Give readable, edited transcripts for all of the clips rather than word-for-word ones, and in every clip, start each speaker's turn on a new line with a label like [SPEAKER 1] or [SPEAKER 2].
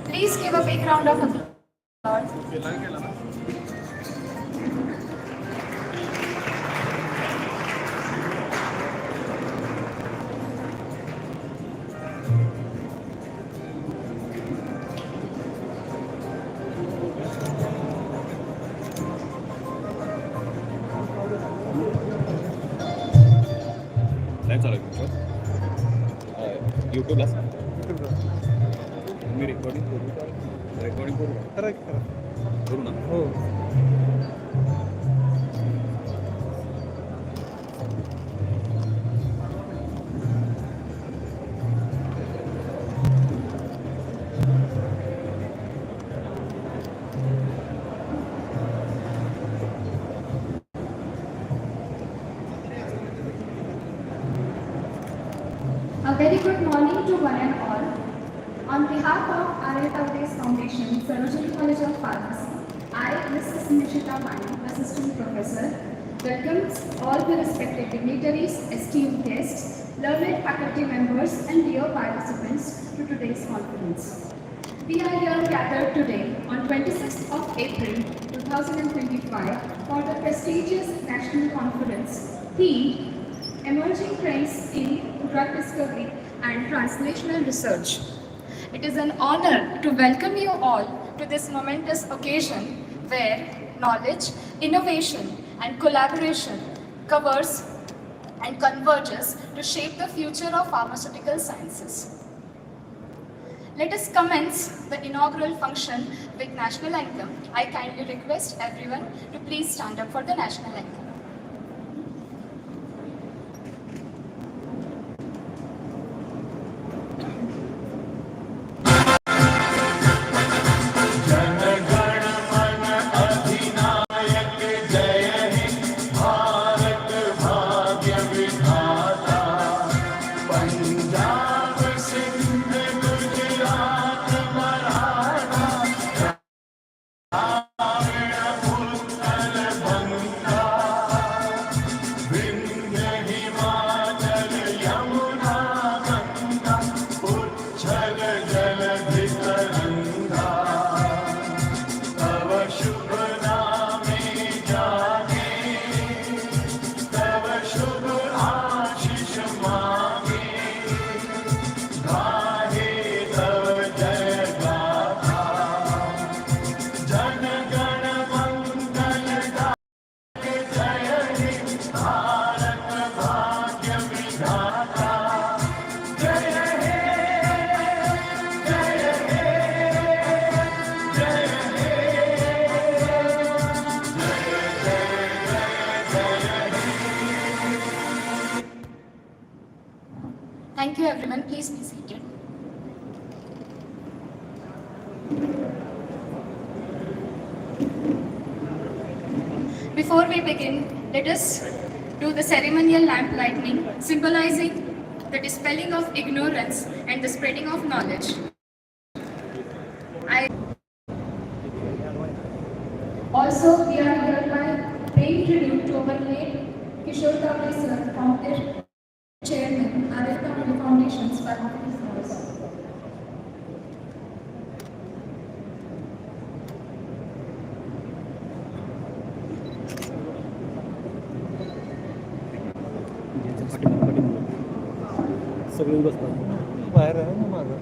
[SPEAKER 1] Please give a big round of applause.
[SPEAKER 2] YouTube me recording करू करू ना हो.
[SPEAKER 1] A very good morning to one and all. On behalf of Etddtr Foundation, Felicitation College of Pharmacy, I, Mrs. Nishita Mani, Assistant Professor, welcomes all the respected dignitaries, esteemed guests, learned faculty members, and dear participants to today's conference. We are here gathered today on 26th of April 2025 for the prestigious national conference themed Emerging Trends in Drug Discovery and Translational Research. It is an honor to welcome you all to this momentous occasion where knowledge, innovation, and collaboration covers and converges to shape the future of pharmaceutical sciences. Let us commence the inaugural function with national anthem. I kindly request everyone to please stand up for the national anthem. Thank you everyone, please be seated. Before we begin, let us do the ceremonial lamp lighting, symbolizing the dispelling of ignorance and the spreading of knowledge. Also, we are hereby paying tribute to our late Kishore Tawri sir, founder, chairman, Etddtr Foundation's Patron.
[SPEAKER 2] सगळे बसतात बाहेर आहे ना माझं.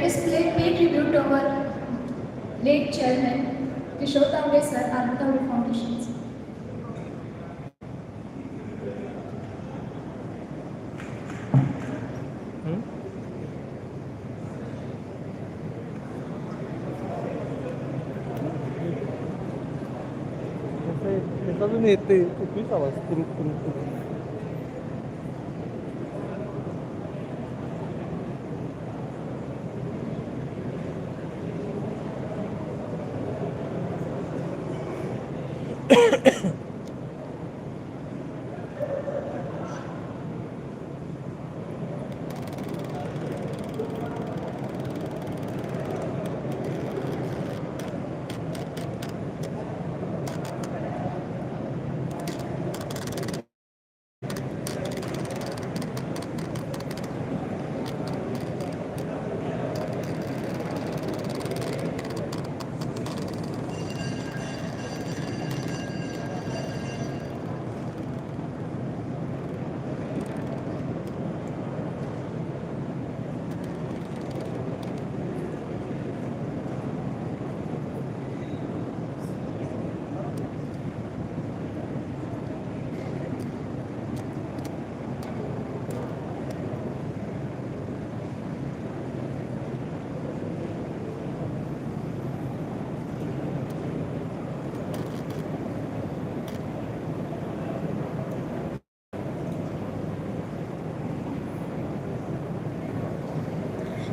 [SPEAKER 1] Let us pay tribute to our late chairman, Kishore Tawde sir, Arun Tawde Foundations.
[SPEAKER 2] Tentando meter o que estava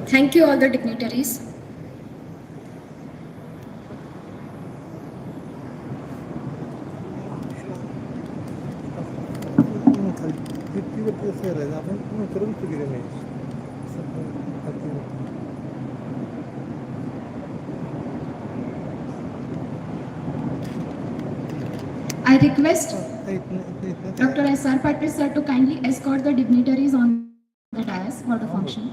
[SPEAKER 1] Thank you all the dignitaries. I request Dr. S.R. Patil sir to kindly escort the dignitaries on the dais for the function.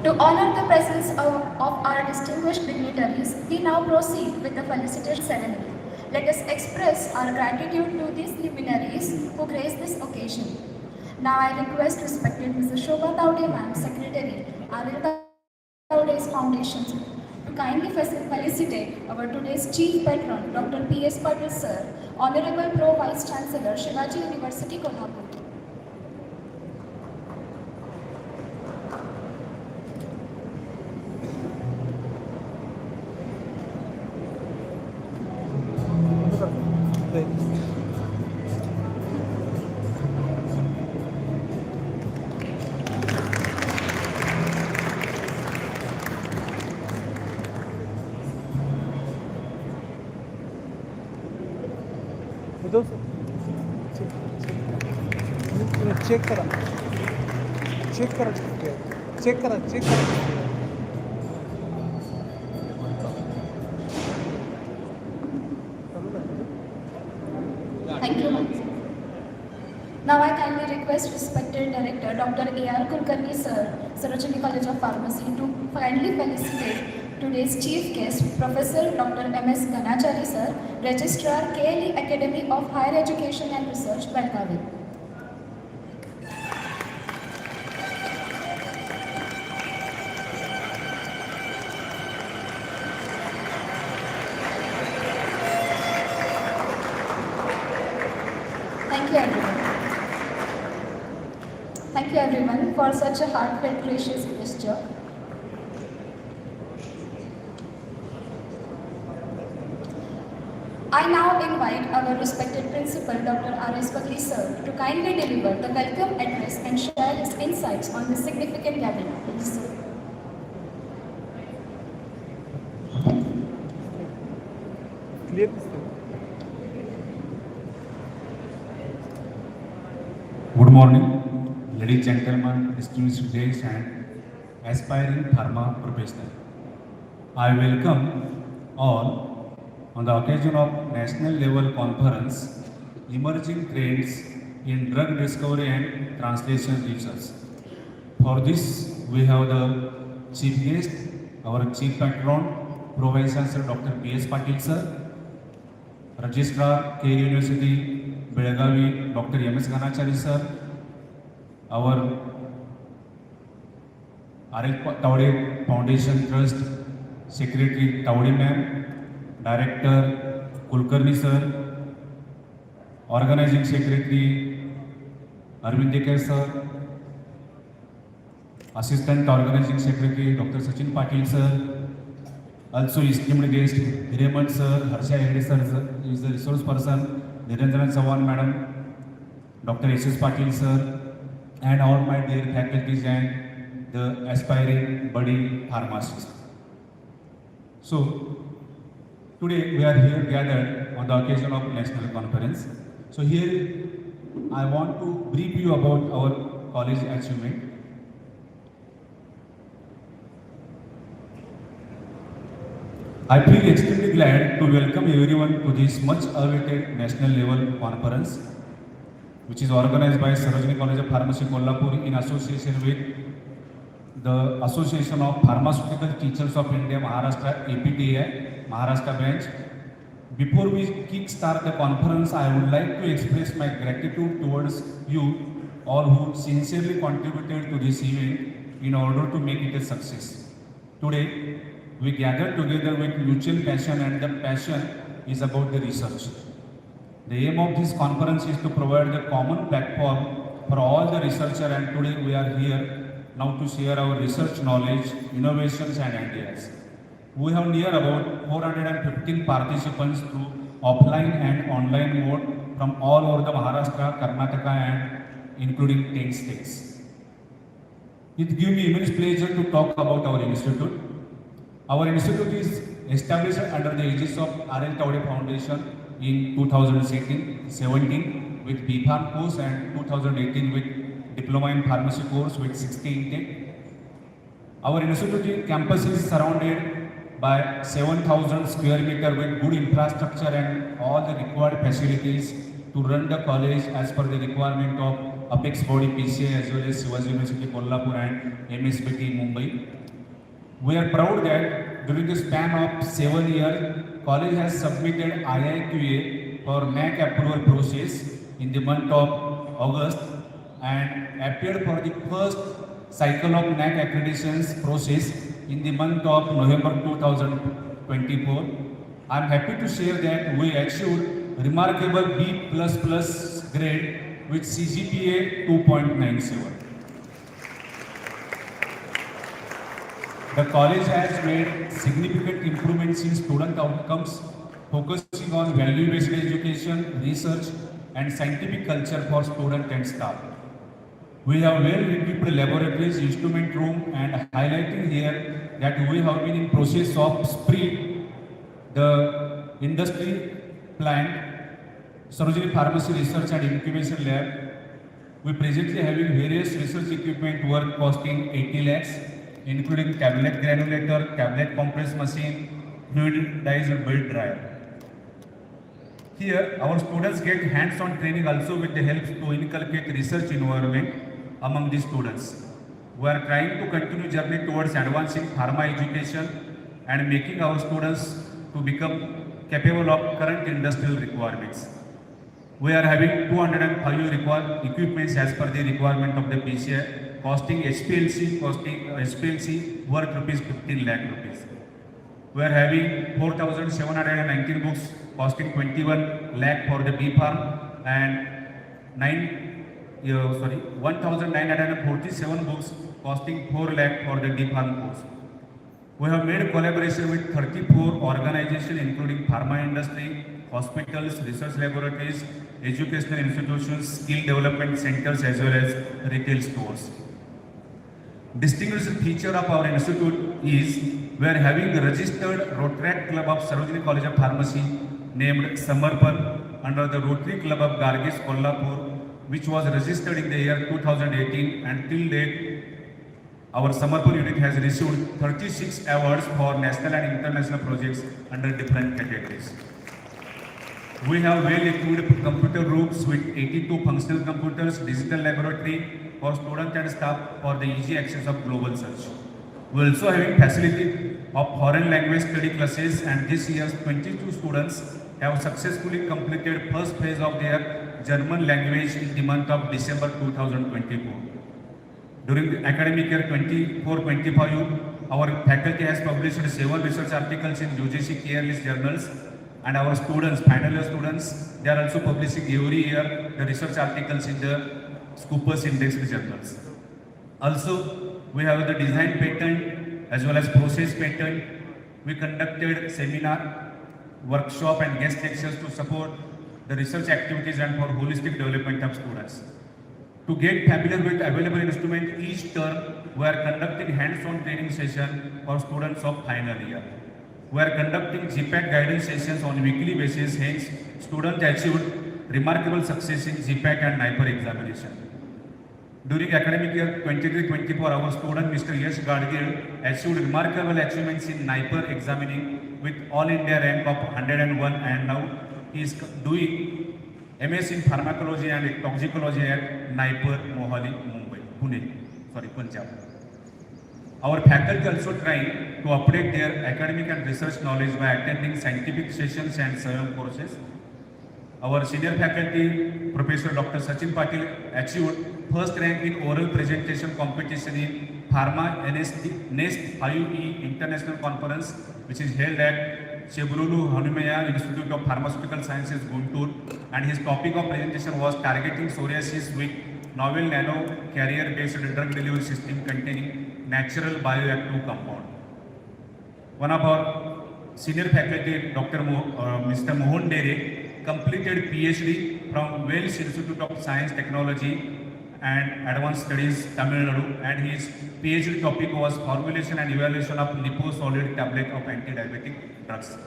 [SPEAKER 1] To honor the presence of our distinguished dignitaries, we now proceed with the felicitation ceremony. Let us express our gratitude to these luminaries who grace this occasion. Now I request respected Mrs. Shobha Tawde ma'am, Secretary, Arun Tawde's Foundation, to kindly felicitate our today's Chief Patron, Dr. P.S. Patil sir, Honorable Pro Vice Chancellor, Shivaji University, Kolhapur.
[SPEAKER 2] Check करा check करा check करा check करा
[SPEAKER 1] Thank you. Now I kindly request respected Director Dr. A.R. Kulkarni sir, Sarojini College of Pharmacy, to kindly felicitate today's chief guest, Professor Dr. M.S. Ganachari sir, Registrar KLE Academy of Higher Education and Research, Belgavi. Thank you everyone for such a heartfelt, gracious gesture. I now invite our respected principal, Dr. R.S. Bagli sir, to kindly deliver the welcome address and share his insights on this significant gathering. Please, sir.
[SPEAKER 3] Clear.
[SPEAKER 4] Good morning, ladies and gentlemen, distinguished students and aspiring pharma professionals. I welcome all on the occasion of national level conference, Emerging Trends in Drug Discovery and Translation Research. For this, we have the chief guest, our chief patron, Professor Sir Dr. P.S. Patil sir, Registrar, K University, Belagavi, Dr. M.S. Ganachari sir, our R.L. Taude Foundation Trust Secretary Taude ma'am, Director Kulkarni sir, Organizing Secretary Arvind Dekar sir, Assistant Organizing Secretary Dr. Sachin Patil sir, also esteemed guest Hireman sir, Harsha Hegde sir is the resource person, Niranjana Chavan madam, Dr. S.S. Patil sir, and all my dear faculties and the aspiring budding pharmacists. So, today we are here gathered on the occasion of national conference. So here I want to brief you about our college achievement. I feel extremely glad to welcome everyone to this much awaited national level conference, which is organized by Sarojini College of Pharmacy, Kolhapur in association with the Association of Pharmaceutical Teachers of India, Maharashtra, APTA, Maharashtra branch. Before we kick-start the conference, I would like to express my gratitude towards you all who sincerely contributed to this event in order to make it a success. Today, we gather together with mutual passion, and the passion is about the research. The aim of this conference is to provide the common platform for all the researchers, and today we are here now to share our research knowledge, innovations and ideas. We have near about 415 participants through offline and online mode from all over the Maharashtra, Karnataka and including 10 states. It gives me immense pleasure to talk about our institute. Our institute is established under the aegis of R.L. Taude Foundation in 2017 with B.Pharm course and 2018 with Diploma in Pharmacy course with 60 intake. Our institute campus is surrounded by 7,000 square meter with good infrastructure and all the required facilities to run the college as per the requirement of apex body PCI as well as Shivaji University Kolhapur and MSBT Mumbai. We are proud that during the span of 7 years, college has submitted IIQA for NAC approval process in the month of August and appeared for the first cycle of NAC accreditations process in the month of November 2024. I am happy to share that we achieved remarkable B++ grade with CGPA 2.97. The college has made significant improvements in student outcomes, focusing on value-based education, research, and scientific culture for students and staff. We have well-equipped laboratories, instrument room, and highlighting here that we have been in process of SPREE, the industry plant, Sarojini Pharmacy Research and Incubation Lab. We presently having various research equipment worth costing 80 lakhs. Including tablet granulator, tablet compress machine, fluidized belt dryer. Here, our students get hands-on training also with the help to inculcate research environment among the students. We are trying to continue journey towards advancing pharma education and making our students to become capable of current industrial requirements. We are having 205 equipments as per the requirement of the PCI. Costing HPLC worth rupees 15 lakh rupees. We are having 4,719 books costing 21 lakh for the B.Pharm and 1,947 books costing 4 lakh for the D.Pharm course. We have made a collaboration with 34 organizations including pharma industry, hospitals, research laboratories, educational institutions, skill development centers, as well as retail stores. Distinguished feature of our institute is we are having a registered Rotary Club of Sarojini College of Pharmacy named Samarpan under the Rotary Club of Gargis, Kolhapur, which was registered in the year 2018, and till date our Samarpan unit has received 36 awards for national and international projects under different categories. We have well-equipped computer rooms with 82 functional computers, digital laboratory for students and staff for the easy access of global search. We are also having facility of foreign language study classes, and this year's 22 students have successfully completed first phase of their German language in the month of December 2024. During the academic year 24-25, our faculty has published 7 research articles in UGC Care List journals, and our students, final year students, they are also publishing every year the research articles in the Scoopus indexed journals. Also, we have the design patent as well as process patent. We conducted seminar, workshop and guest lectures to support the research activities and for holistic development of students. To get familiar with available instrument each term, we are conducting hands-on training session for students of final year. We are conducting GPAT guidance sessions on weekly basis, hence students achieved remarkable success in GPAT and NIPER examination. During academic year 23-24, our student Mr. Yash Gadgil achieved remarkable achievements in NIPER examining with All India rank of 101, and now he is doing MS in pharmacology and toxicology at NIPER, Punjab. Our faculty also trying to update their academic and research knowledge by attending scientific sessions and SWAYAM courses. Our senior faculty, Professor Dr. Sachin Patil, achieved first rank in oral presentation competition in Pharma NEST 5E International Conference, which is held at Chebrulu Hanumaya Institute of Pharmaceutical Sciences, Guntur, and his topic of presentation was targeting psoriasis with novel nano carrier-based drug delivery system containing natural bioactive compound. One of our senior faculty, Mr. Mohan Dere, completed PhD from Wales Institute of Science, Technology and Advanced Studies, Tamil Nadu, and his PhD topic was formulation and evaluation of liposolid tablet of anti-diabetic drugs.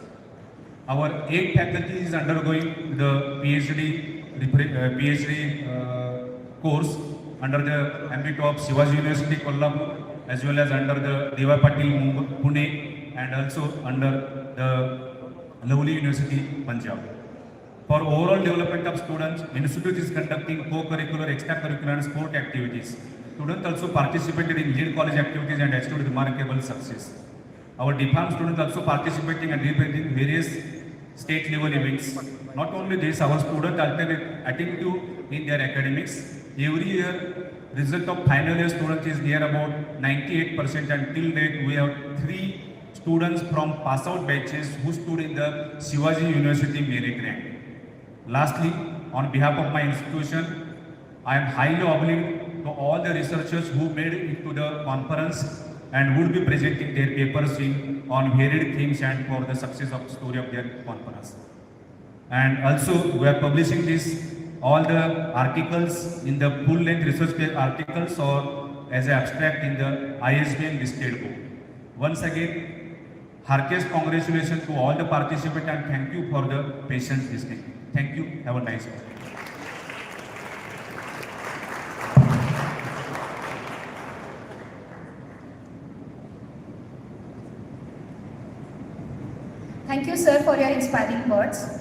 [SPEAKER 4] Our 8 faculty is undergoing the PhD course under the ambit of Shivaji University, Kolhapur, as well as under the Deva Patil, Pune, and also under the Lovely University, Punjab. For overall development of students, Institute is conducting co-curricular, extracurricular and sport activities. Students also participated in lead college activities and achieved remarkable success. Our DPharm students also participating and representing various state level events. Not only this, our students are attentive in their academics. Every year, result of final year students is near about 98%, and till date we have 3 students from pass out batches who stood in the Shivaji University merit rank. Lastly, on behalf of my institution, I am highly obliged to all the researchers who made it to the conference and would be presenting their papers on varied themes and for the success of the story of their conference. And also, we are publishing all the articles in the full-length research articles or as an abstract in the ISBN listed book. Once again, heartiest congratulations to all the participants and thank you for the patient listening. Thank you. Have a nice day.
[SPEAKER 1] Thank you, sir, for your inspiring words.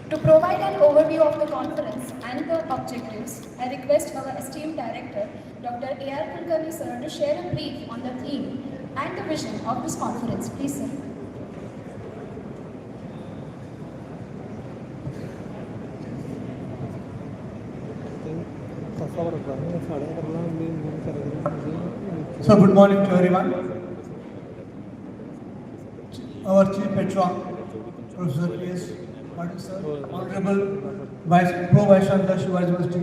[SPEAKER 1] To provide an overview of the conference and the objectives, I request our esteemed director, Dr. A.R. Kulkarni, sir, to share a brief on the theme and the vision of this conference. Please, sir.
[SPEAKER 3] So good morning to everyone. Our Chief Patron, Professor P.S. Patil sir, Honorable Pro Vice Chancellor Shivaji University,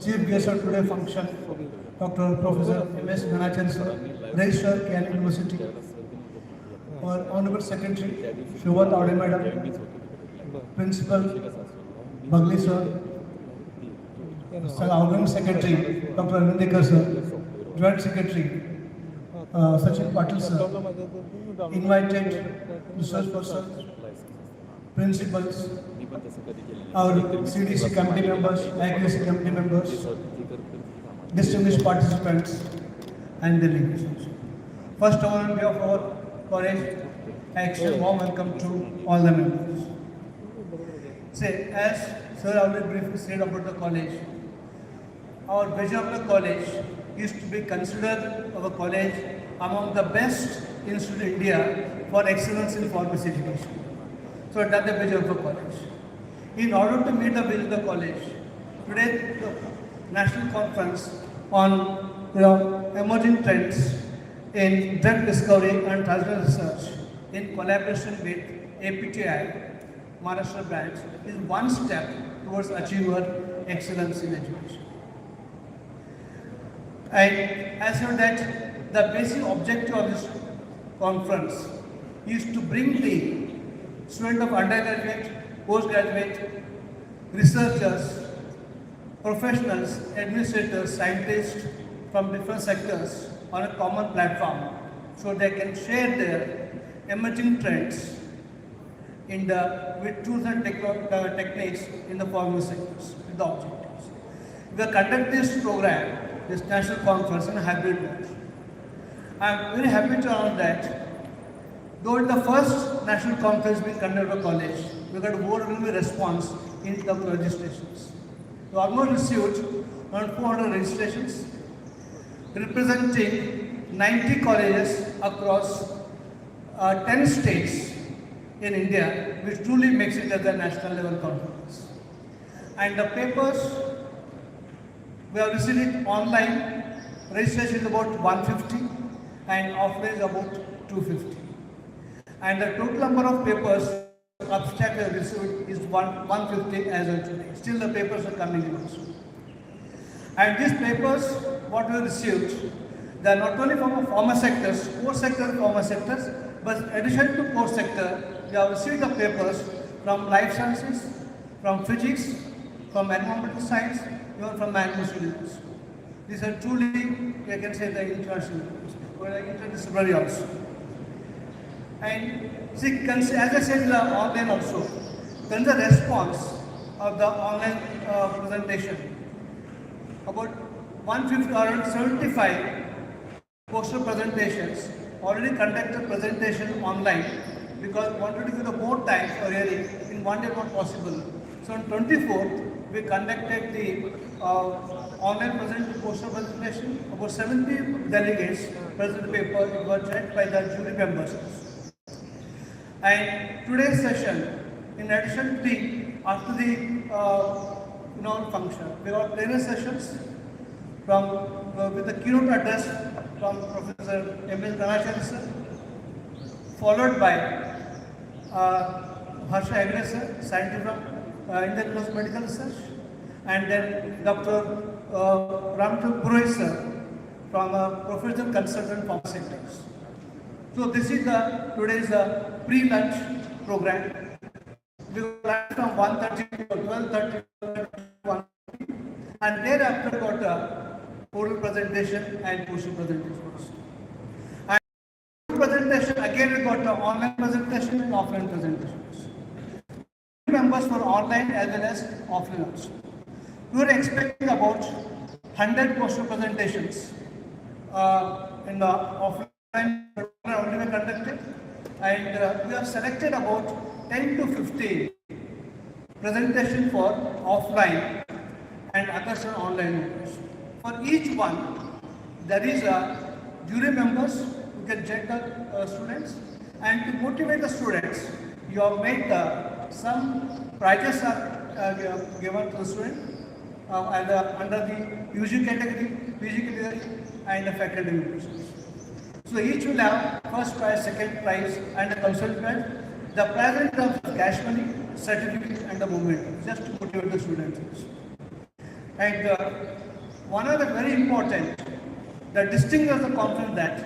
[SPEAKER 3] Chief Guest of today function, Dr. Professor M.S. Ganachari sir, Registrar, Keynote University, our Honorable Secretary, Shubhat Aude Madam, Principal Bagli sir, Outgoing Secretary Dr. Arvindekar sir, Joint Secretary Sachin Patil sir, invited research persons, principals, our CDC committee members, IQC committee members, distinguished participants, and delegates. First of all, on behalf of our college, I extend warm welcome to all the members. Say, as Sir already briefly said about the college, our vision of the college is to be considered our college among the best institutes in India for excellence in pharmacy education. So that's the vision of the college. In order to meet the vision of the college, today the National Conference on emerging trends in drug discovery and translational research in collaboration with APTI, Maharashtra branch, is one step towards achieving excellence in education. And as you know that the basic objective of this conference is to bring the students of undergraduate, postgraduate, researchers, professionals, administrators, scientists from different sectors on a common platform so they can share their emerging trends in with tools and techniques in the pharmacy sectors with the objectives. We are conducting this program, this national conference in a hybrid mode. I am very happy to announce that though in the first national conference we conducted at college, we got overwhelming response in terms of registrations. We almost received around 400 registrations representing 90 colleges across 10 states in India, which truly makes it as a national level conference. And the papers, we have received it online, registration is about 150 and offline is about 250. And the total number of papers abstract we have received is 150 as of today. Still the papers are coming in also. And these papers, what we have received, they are not only from pharma sectors, core sector pharma sectors, but in addition to core sector, we have received the papers from life sciences, from physics, from environmental science, even from management students. These are truly, I can say, the international, or interdisciplinary also. And see, as I said, the online also, then the response of the online presentation. About 150 or 75 poster presentations already conducted presentation online because we wanted to give the more time for hearing in one day not possible. So on 24th, we conducted the online poster presentation. About 70 delegates presented the paper. It was read by the jury members. And today's session, in addition to after the function, we got plenary sessions from with the keynote address from Professor M.S. Ganacharya sir, followed by Harsha Agre sir, scientist from Indian University of Medical Research, and then Dr. Ramchandra Purohit sir from Professional Consultant Pharma Sectors. So this is today's pre-lunch program. We will start from 1:30 to 12:30, and thereafter got a oral presentation and poster presentations. And presentation again we got an online presentation and offline presentations. Members for online as well as offline also. We were expecting about 100 poster presentations in the offline only were conducted, and we have selected about 10 to 15 presentation for offline and others are online members. For each one, there is a jury members who can judge the students, and to motivate the students, you have made some prizes are given to the student under the UG category, PG category, and the faculty members. So each will have first prize, second prize, and a consult prize. The prize in terms of cash money, certificate, and the moment, just to motivate the students. And one of the very important, the distinct of the conference that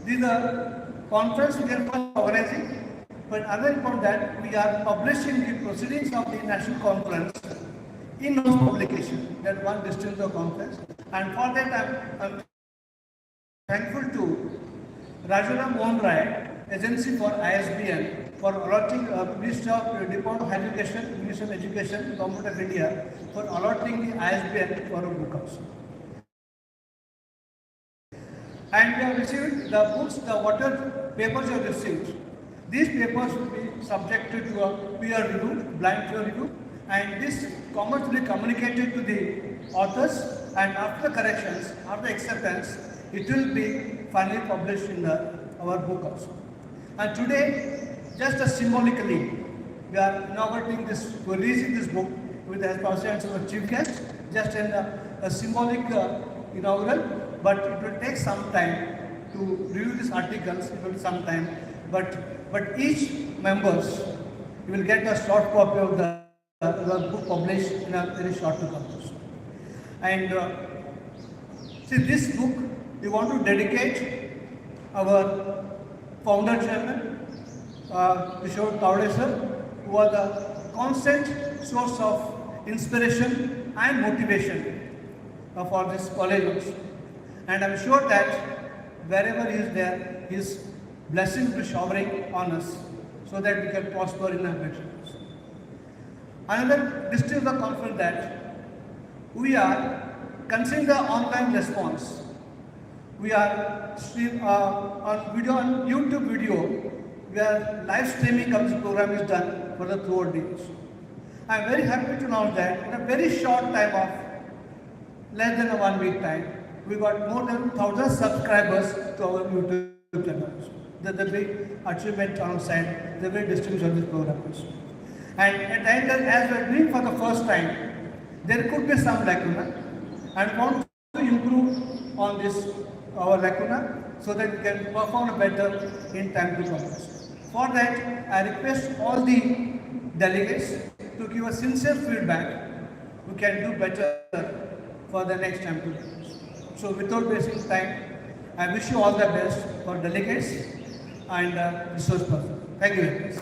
[SPEAKER 3] this is a conference we are organizing But other important that we are publishing the proceedings of the national conference in those publication, that one distinct the conference. And for that I'm thankful to Rajaram Mohan Rai, Agency for ISBN, for allotting Ministry of Department of Education, Ministry of Education, Government of India, for allotting the ISBN for a book house. And we have received the books, the papers we have received. These papers will be subjected to a peer review, blind peer review, and this comments will be communicated to the authors, and after corrections, after acceptance, it will be finally published in our book also. And today, just symbolically, we are inaugurating this, releasing this book with the presence of the chief guest, just in a symbolic inaugural, but it will take some time to review these articles, it will take some time, but each members will get a short copy of the book published in a very short to come. And see, this book we want to dedicate our founder chairman, Kishore Tawde sir, who was a constant source of inspiration and motivation for this college also. And I'm sure that wherever he is there, his blessings will be showering on us so that we can prosper in our directions. Another distinct the conference that we are considering the online response. We are on video, on YouTube video, where live streaming of this program is done for the throughout days. I am very happy to announce that in a very short time of less than a 1 week time, we got more than 1,000 subscribers to our YouTube channel. That's the big achievement on our side, the very distinction of this program. And at times, as we are doing for the first time, there could be some lacuna, and want to improve on this our lacuna so that we can perform better in time to come. For that, I request all the delegates to give a sincere feedback. We can do better for the next time to come. So without wasting time, I wish you all the best for delegates and resource persons. Thank you very much.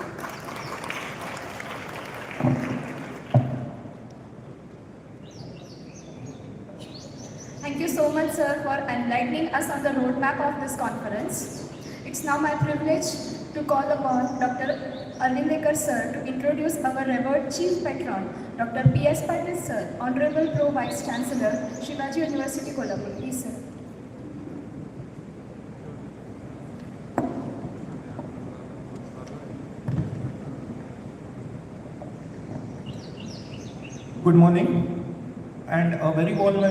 [SPEAKER 1] Thank you so much, sir, for enlightening us on the roadmap of this conference. It's now my privilege to call upon Dr. Etddtr sir to introduce our revered Chief Patron, Dr. P.S. Patil sir, Honorable Pro Vice Chancellor, Shivaji University, Kolhapur. Please, sir.
[SPEAKER 5] Good morning and a very warm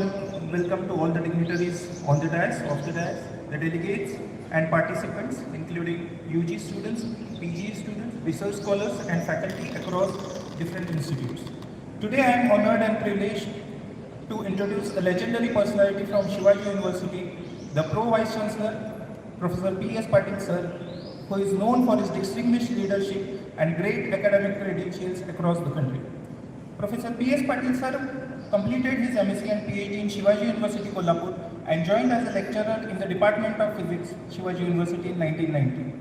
[SPEAKER 5] welcome to all the dignitaries on the dais, off the dais, the delegates and participants including UG students, PG students, research scholars and faculty across different institutes. Today I am honored and privileged to introduce a legendary personality from Shivaji University, the Pro Vice Chancellor, Professor P.S. Patil sir, who is known for his distinguished leadership and great academic credentials across the country. Professor P.S. Patil sir completed his MSc and PhD in Shivaji University, Kolhapur and joined as a lecturer in the Department of Physics, Shivaji University in 1990.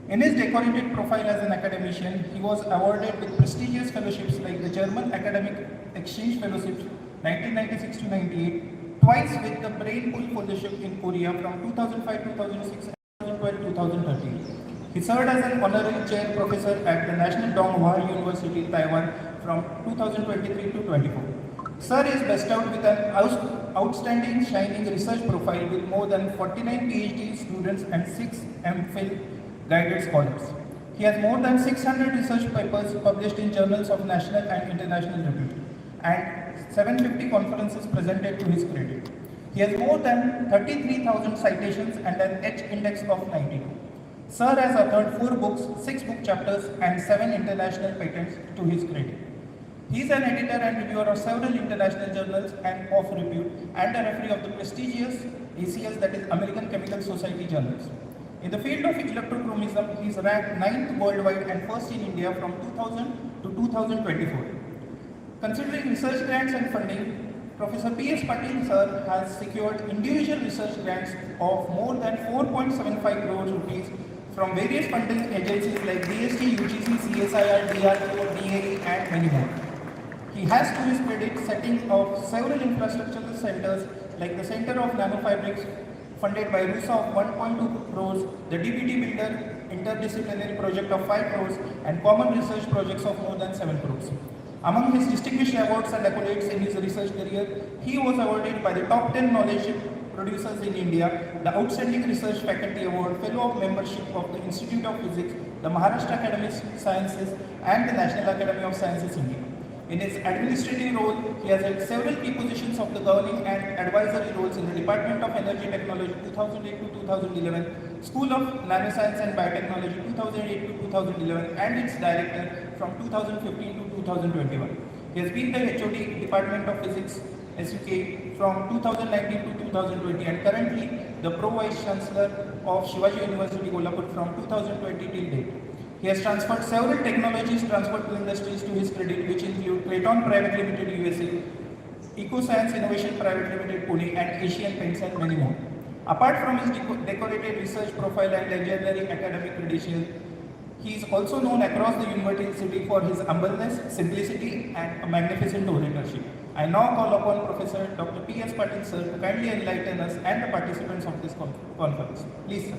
[SPEAKER 5] In his decorated profile as an academician, he was awarded with prestigious fellowships like the German Academic Exchange Fellowship 1996 to 98, twice with the Brain Pool Fellowship in Korea from 2005-2006 and 2012-2013. He served as an honorary chair professor at the National Donghua University, Taiwan from 2023 to 24. Sir is bestowed with an outstanding shining research profile with more than 49 PhD students and 6 MPhil guided scholars. He has more than 600 research papers published in journals of national and international repute and 750 conferences presented to his credit. He has more than 33,000 citations and an H index of 92. Sir has authored 4 books, 6 book chapters and 7 international patents to his credit. He is an editor and reviewer of several international journals and of repute and a referee of the prestigious ACS, that is American Chemical Society journals. In the field of electrochromism, he is ranked 9th worldwide and 1st in India from 2000 to 2024. Considering research grants and funding, Professor P.S. Patil sir has secured individual research grants of more than 4.75 crores rupees from various funding agencies like DST, UGC, CSIR, DRDO, DAE, and many more. He has to his credit setting of several infrastructural centers like the Center of Nanofabrics funded by RUSA of 1.2 crores, the DBT Builder interdisciplinary project of 5 crores, and common research projects of more than 7 crores. Among his distinguished awards and accolades in his research career, he was awarded by the top 10 knowledge producers in India, the Outstanding Research Faculty Award, Fellow of Membership of the Institute of Physics, the Maharashtra Academy of Sciences, and the National Academy of Sciences, India. In his administrative role, he has held several key positions of the governing and advisory roles in the Department of Energy Technology 2008 to 2011, School of Nanoscience and Biotechnology 2008 to 2011, and its director from 2015 to 2021. He has been the HOD Department of Physics SUK from 2019 to 2020 and currently the Pro Vice Chancellor of Shivaji University Kolhapur from 2020 till date. He has transferred several technologies transferred to industries to his credit, which include Patron Private Limited USA, EcoScience Innovation Private Limited Pune, and Asian Paints, and many more. Apart from his decorated research profile and legendary academic credentials, he is also known across the university for his humbleness, simplicity, and a magnificent oratorship. I now call upon Professor Dr. P.S. Patil sir to kindly enlighten us and the participants of this conference. Please, sir.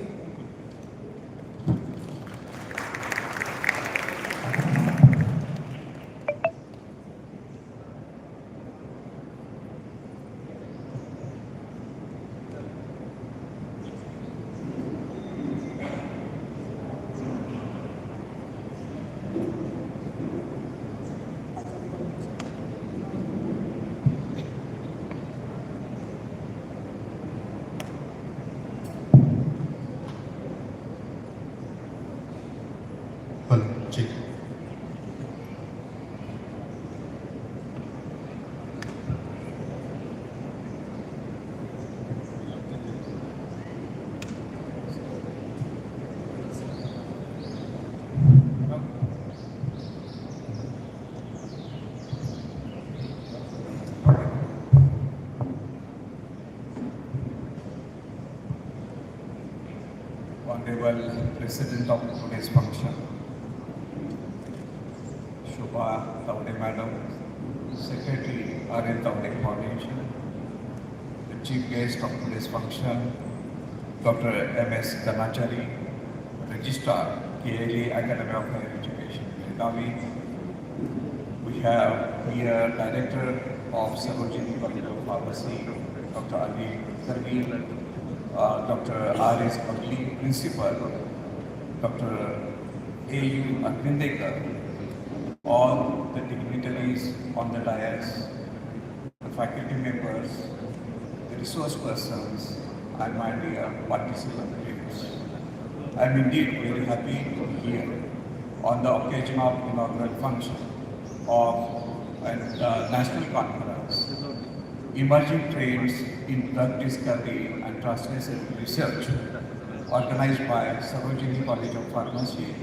[SPEAKER 6] Honorable President of today's function, Shobha Taude Madam, Secretary R.N. Taude Foundation, the Chief Guest of today's function, Dr. M.S. Kanachari, Registrar, KLE Academy of Higher Education, Belgavi. We have here Director of Sarojini College of Pharmacy, Dr. Ali Karvi, Dr. R.S. Pagli, Principal, Dr. A.U. Agvindekar, all the dignitaries on the dais, the faculty members, the resource persons, and my dear participants. I am indeed very happy to be here on the occasion of inaugural function of a national conference, Emerging Trends in Drug Discovery and Translational Research, organized by Sarojini College of Pharmacy,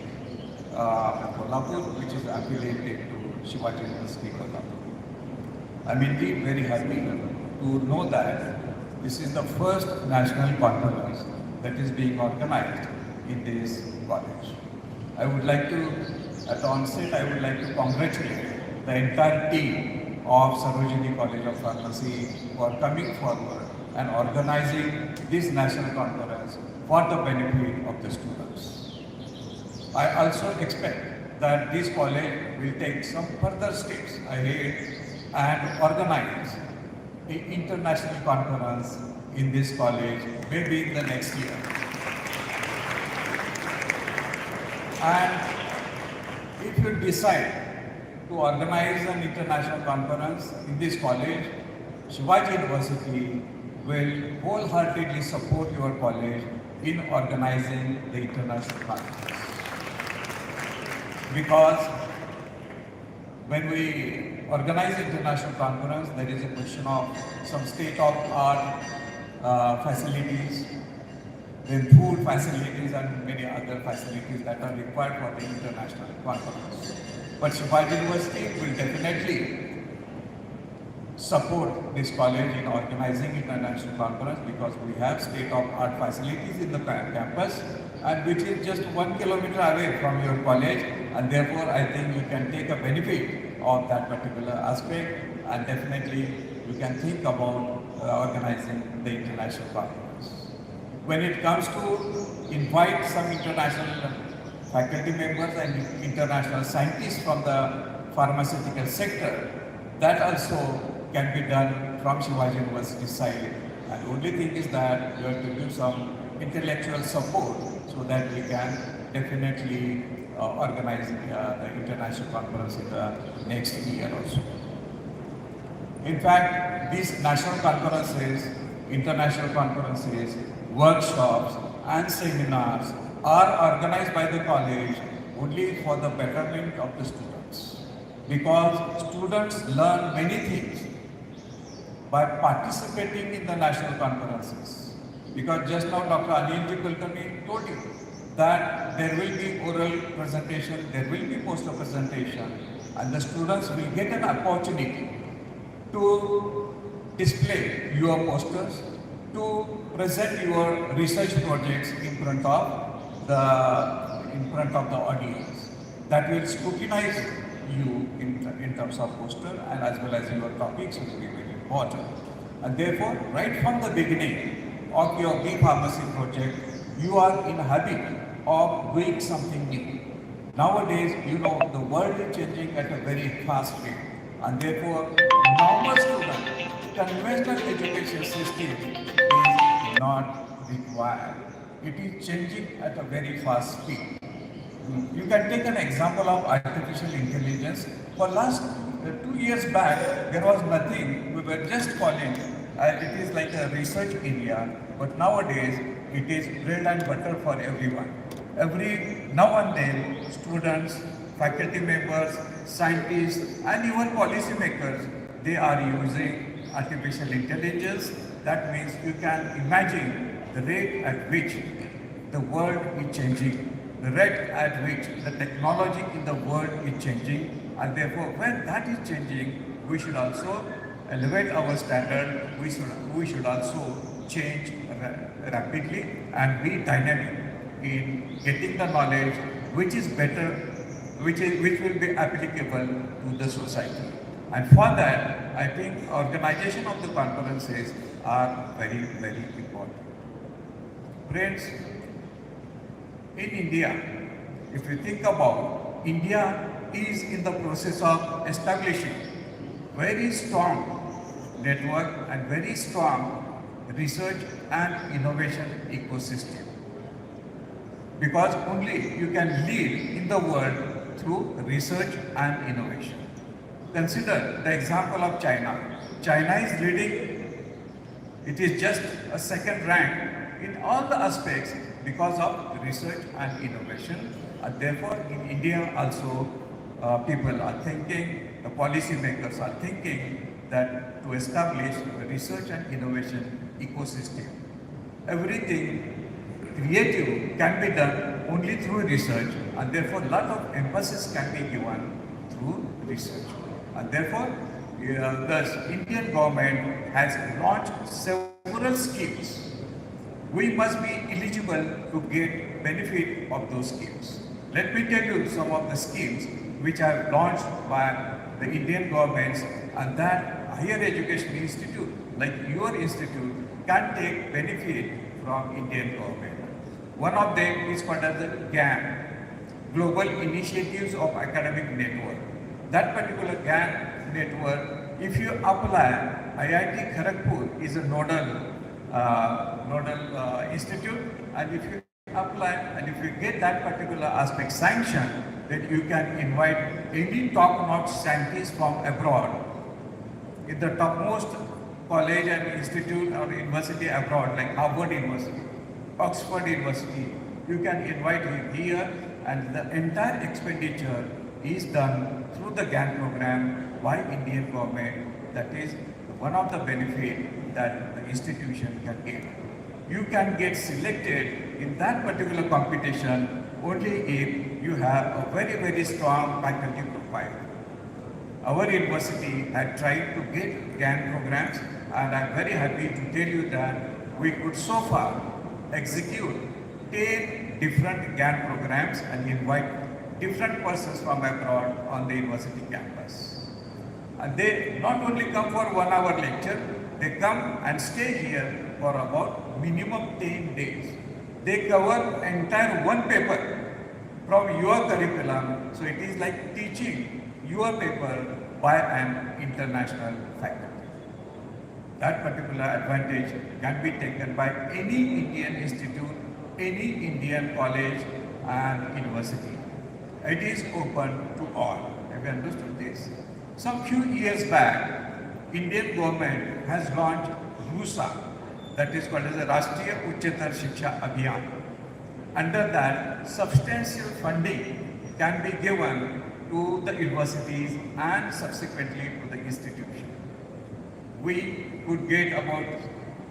[SPEAKER 6] Kolhapur, which is affiliated to Shivaji University, Kolhapur. I am indeed very happy to know that this is the first national conference that is being organized in this college. I would like to, at the onset, I would like to congratulate the entire team of Sarojini College of Pharmacy for coming forward and organizing this national conference for the benefit of the students. I also expect that this college will take some further steps ahead and organize an international conference in this college maybe in the next year. And if you decide to organize an international conference in this college, Shivaji University will wholeheartedly support your college in organizing the international conference. Because when we organize international conference, there is a question of some state-of-art facilities, then food facilities and many other facilities that are required for the international conference. But Shivaji University will definitely support this college in organizing international conference because we have state-of-art facilities in the campus and which is just 1 kilometer away from your college, and therefore I think you can take a benefit of that particular aspect, and definitely you can think about organizing the international conference. When it comes to invite some international faculty members and international scientists from the pharmaceutical sector, that also can be done from Shivaji University side. And the only thing is that you have to give some intellectual support so that we can definitely organize the international conference in the next year also. In fact, these national conferences, international conferences, workshops and seminars are organized by the college only for the betterment of the students. Because students learn many things by participating in the national conferences. Because just now Dr. Anilji Kulkarni told you that there will be oral presentation, there will be poster presentation, and the students will get an opportunity to display your posters, to present your research projects in front of the audience. That will scrutinize you in terms of poster, and as well as your topics will be very important. And therefore, right from the beginning of your B Pharmacy project, you are in habit of doing something new. Nowadays, the world is changing at a very fast rate, and therefore, normal student, conventional education system is not required. It is changing at a very fast speed. You can take an example of artificial intelligence. For last 2 years back, there was nothing. We were just calling it is like a research area, but nowadays it is bread and butter for everyone. Now and then, students, faculty members, scientists, and even policymakers, they are using artificial intelligence. That means you can imagine the rate at which the world is changing, the rate at which the technology in the world is changing, and therefore when that is changing, we should also elevate our standard, we should also change rapidly and be dynamic in getting the knowledge which is better, which will be applicable to the society. And for that, I think organization of the conferences are very, very important. Friends, in India, if you think about, India is in the process of establishing very strong network and very strong research and innovation ecosystem. Because only you can lead in the world through research and innovation. Consider the example of China. China is leading, it is just a second rank in all the aspects because of research and innovation. And therefore, in India also, people are thinking, the policymakers are thinking that to establish a research and innovation ecosystem. Everything creative can be done only through research, and therefore a lot of emphasis can be given through research. And therefore, the Indian government has launched several schemes. We must be eligible to get benefit of those schemes. Let me tell you some of the schemes which are launched by the Indian governments, and that higher education institute, like your institute, can take benefit from Indian government. One of them is called as the GAN, Global Initiatives of Academic Network. That particular GAN network, if you apply, IIT Kharagpur is a nodal institute, and if you apply and if you get that particular aspect sanctioned, then you can invite any top-notch scientists from abroad. In the topmost college and institute or university abroad, like Harvard University, Oxford University, you can invite him here, and the entire expenditure is done through the GAN program by Indian government. That is one of the benefits that the institution can get. You can get selected in that particular competition only if you have a very, very strong faculty profile. Our university had tried to get GAN programs, and I'm very happy to tell you that we could so far execute 10 different GAN programs and invite different persons from abroad on the university campus. And they not only come for 1 hour lecture, they come and stay here for about minimum 10 days. They cover entire one paper from your curriculum, so it is like teaching your paper by an international faculty. That particular advantage can be taken by any Indian institute, any Indian college and university. It is open to all. Have you understood this? Some few years back, Indian government has launched RUSA, that is called as the Rashtriya Etddtr Shiksha Abhiyan. Under that, substantial funding can be given to the universities and subsequently to the institution. We could get about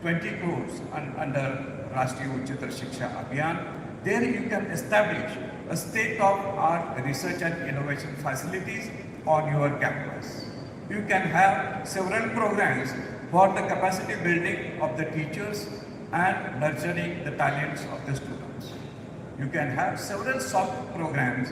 [SPEAKER 6] 20 crores under Rashtriya Etddtr Shiksha Abhiyan. There you can establish a state-of-art research and innovation facilities on your campus. You can have several programs for the capacity building of the teachers and nurturing the talents of the students. You can have several soft programs,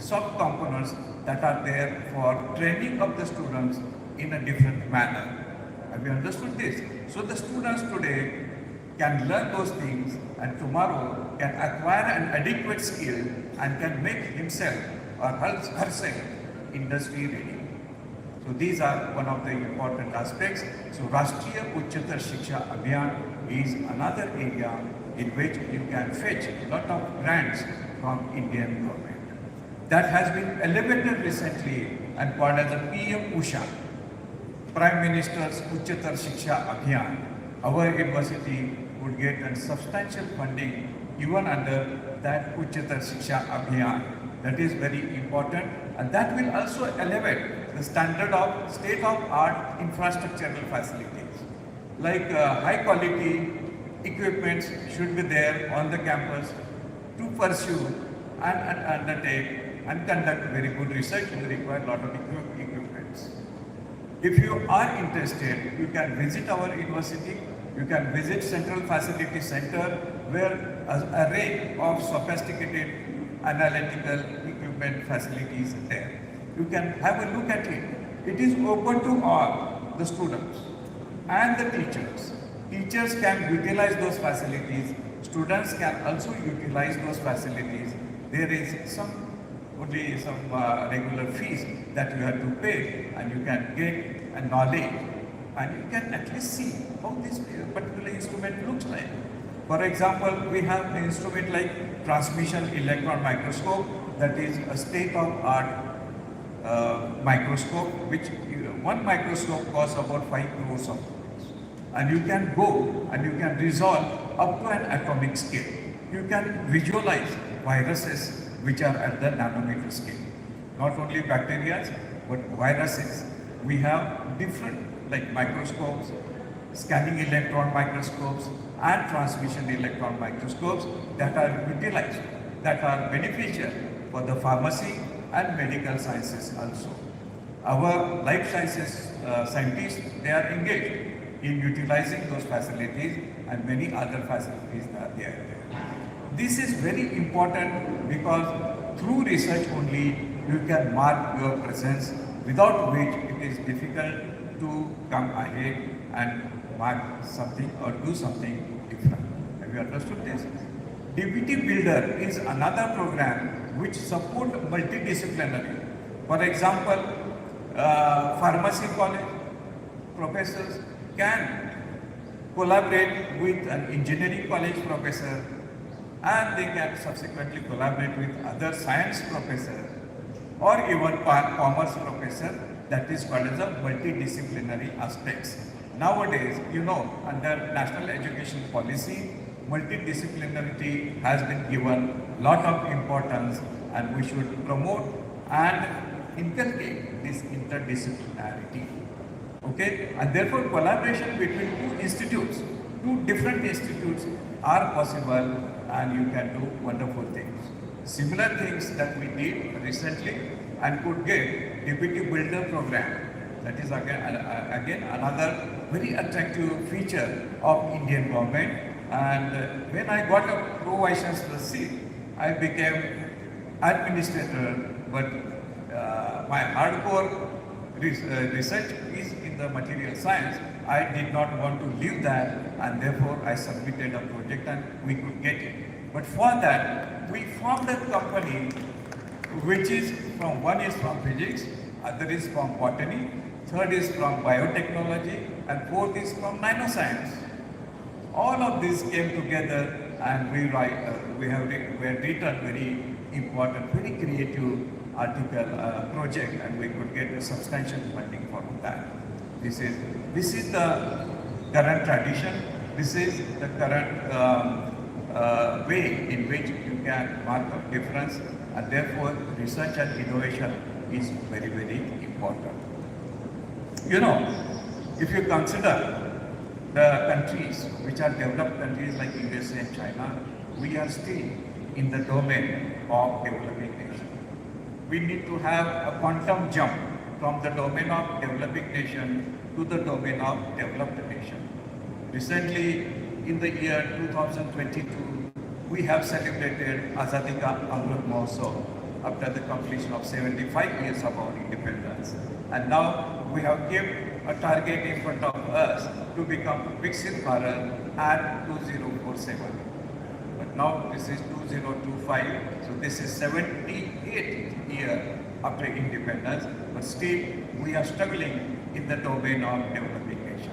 [SPEAKER 6] soft components that are there for training of the students in a different manner. Have you understood this? So the students today can learn those things and tomorrow can acquire an adequate skill and can make himself or herself industry ready. So these are one of the important aspects. So Rashtriya Etddtr Shiksha Abhiyan is another area in which you can fetch a lot of grants from Indian government. That has been elevated recently and called as the PM Usha, Prime Minister's Etddtr Shiksha Abhiyan. Our university would get a substantial funding even under that Etddtr Shiksha Abhiyan. That is very important, and that will also elevate the standard of state-of-art infrastructural facilities. Like high quality equipments should be there on the campus to pursue and undertake and conduct very good research. You require a lot of equipments. If you are interested, you can visit our university. You can visit Central Facility Center where an array of sophisticated analytical equipment facilities are there. You can have a look at it. It is open to all the students and the teachers. Teachers can utilize those facilities. Students can also utilize those facilities. There is only some regular fees that you have to pay, and you can get a knowledge, and you can at least see how this particular instrument looks like. For example, we have an instrument like transmission electron microscope, that is a state-of-art microscope, which one microscope costs about 5 crores of rupees. And you can go and you can resolve up to an atomic scale. You can visualize viruses which are at the nanometer scale. Not only bacteria, but viruses. We have different like microscopes, scanning electron microscopes, and transmission electron microscopes that are utilized, that are beneficial for the pharmacy and medical sciences also. Our life sciences scientists, they are engaged in utilizing those facilities, and many other facilities are there. This is very important because through research only you can mark your presence, without which it is difficult to come ahead and mark something or do something different. Have you understood this? DBT Builder is another program which supports multidisciplinary. For example, pharmacy college professors can collaborate with an engineering college professor, and they can subsequently collaborate with other science professor or even commerce professor. That is called as the multidisciplinary aspects. Nowadays, you know, under national education policy, multidisciplinarity has been given a lot of importance, and we should promote and inculcate this interdisciplinarity. Okay, and therefore collaboration between two different institutes are possible, and you can do wonderful things. Similar things that we did recently and could get DBT Builder program. That is again another very attractive feature of Indian government. And when I got a pro vice chancellor seat, I became administrator, but my hardcore research is in the material science. I did not want to leave that, and therefore I submitted a project and we could get it. But for that, we formed a company which is one is from physics, other is from botany, third is from biotechnology, and fourth is from nanoscience. All of this came together, and we have written very important, very creative article project, and we could get a substantial funding for that. This is the current tradition. This is the current way in which you can mark a difference, and therefore research and innovation is very, very important. You know, if you consider the countries which are developed countries like USA and China, we are still in the domain of developing nation. We need to have a quantum jump from the domain of developing nation to the domain of developed nation. Recently, in the year 2022, we have celebrated Azadi Ka Amrit Mahotsav after the completion of 75 years of our independence. And now we have given a target in front of us to become Viksit Bharat at 2047. But now this is 2025, so this is 78th year after independence, but still we are struggling in the domain of developing nation.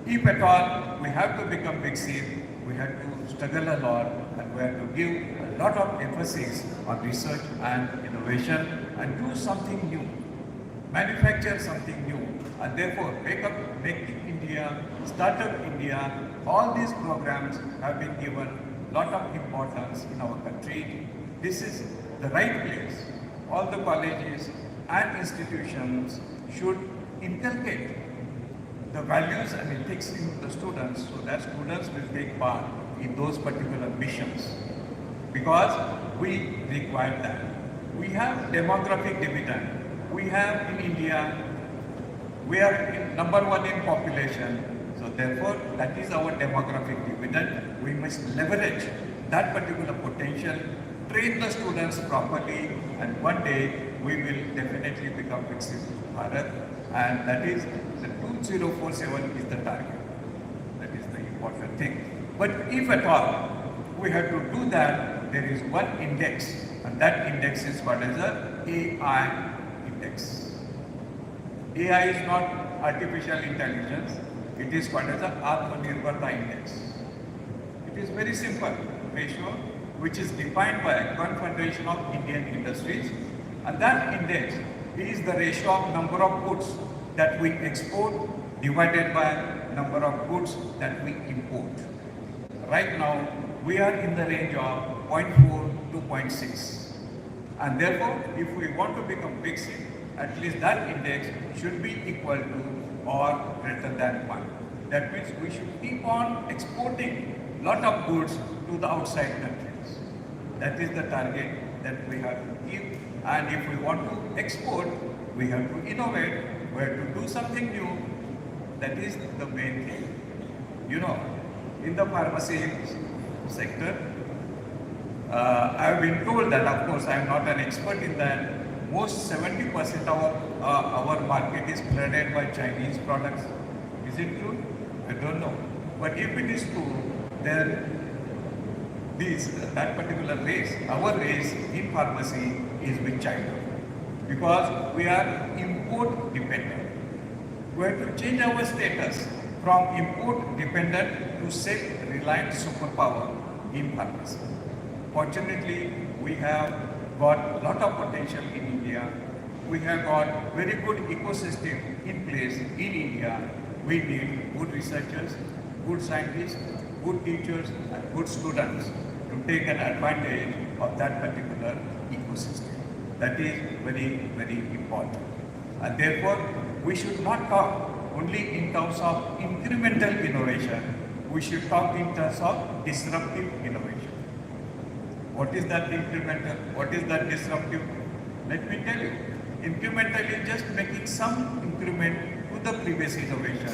[SPEAKER 6] If at all we have to become Viksit, we have to struggle a lot, and we have to give a lot of emphasis on research and innovation and do something new, manufacture something new, and therefore make India, Startup India. All these programs have been given a lot of importance in our country. This is the right place. All the colleges and institutions should inculcate the values and ethics in the students, so that students will take part in those particular missions, because we require that. We have demographic dividend. We have in India, we are number one in population, so therefore that is our demographic dividend. We must leverage that particular potential, train the students properly, and one day we will definitely become Viksit Bharat, and that is the 2047 is the target. That is the important thing. But if at all we have to do that, there is one index, and that index is what is the AI index. AI is not artificial intelligence, it is what is the Atmanirbharta index. It is very simple ratio which is defined by Confederation of Indian Industries, and that index is the ratio of number of goods that we export divided by number of goods that we import. Right now, we are in the range of 0.4 to 0.6. And therefore, if we want to become Viksit, at least that index should be equal to or greater than 1. That means we should keep on exporting lot of goods to the outside countries. That is the target that we have to keep. And if we want to export, we have to innovate, we have to do something new. That is the main thing. You know, in the pharmacy sector, I have been told that, of course, I am not an expert in that, most 70% of our market is flooded by Chinese products. Is it true? I don't know. But if it is true, then that particular race, our race in pharmacy is with China. Because we are import dependent. We have to change our status from import dependent to self-reliant superpower in pharmacy. Fortunately, we have got a lot of potential in India. We have got very good ecosystem in place in India. We need good researchers, good scientists, good teachers, and good students to take an advantage of that particular ecosystem. That is very, very important. And therefore, we should not talk only in terms of incremental innovation. We should talk in terms of disruptive innovation. What is that incremental? What is that disruptive? Let me tell you. Incremental is just making some increment to the previous innovation.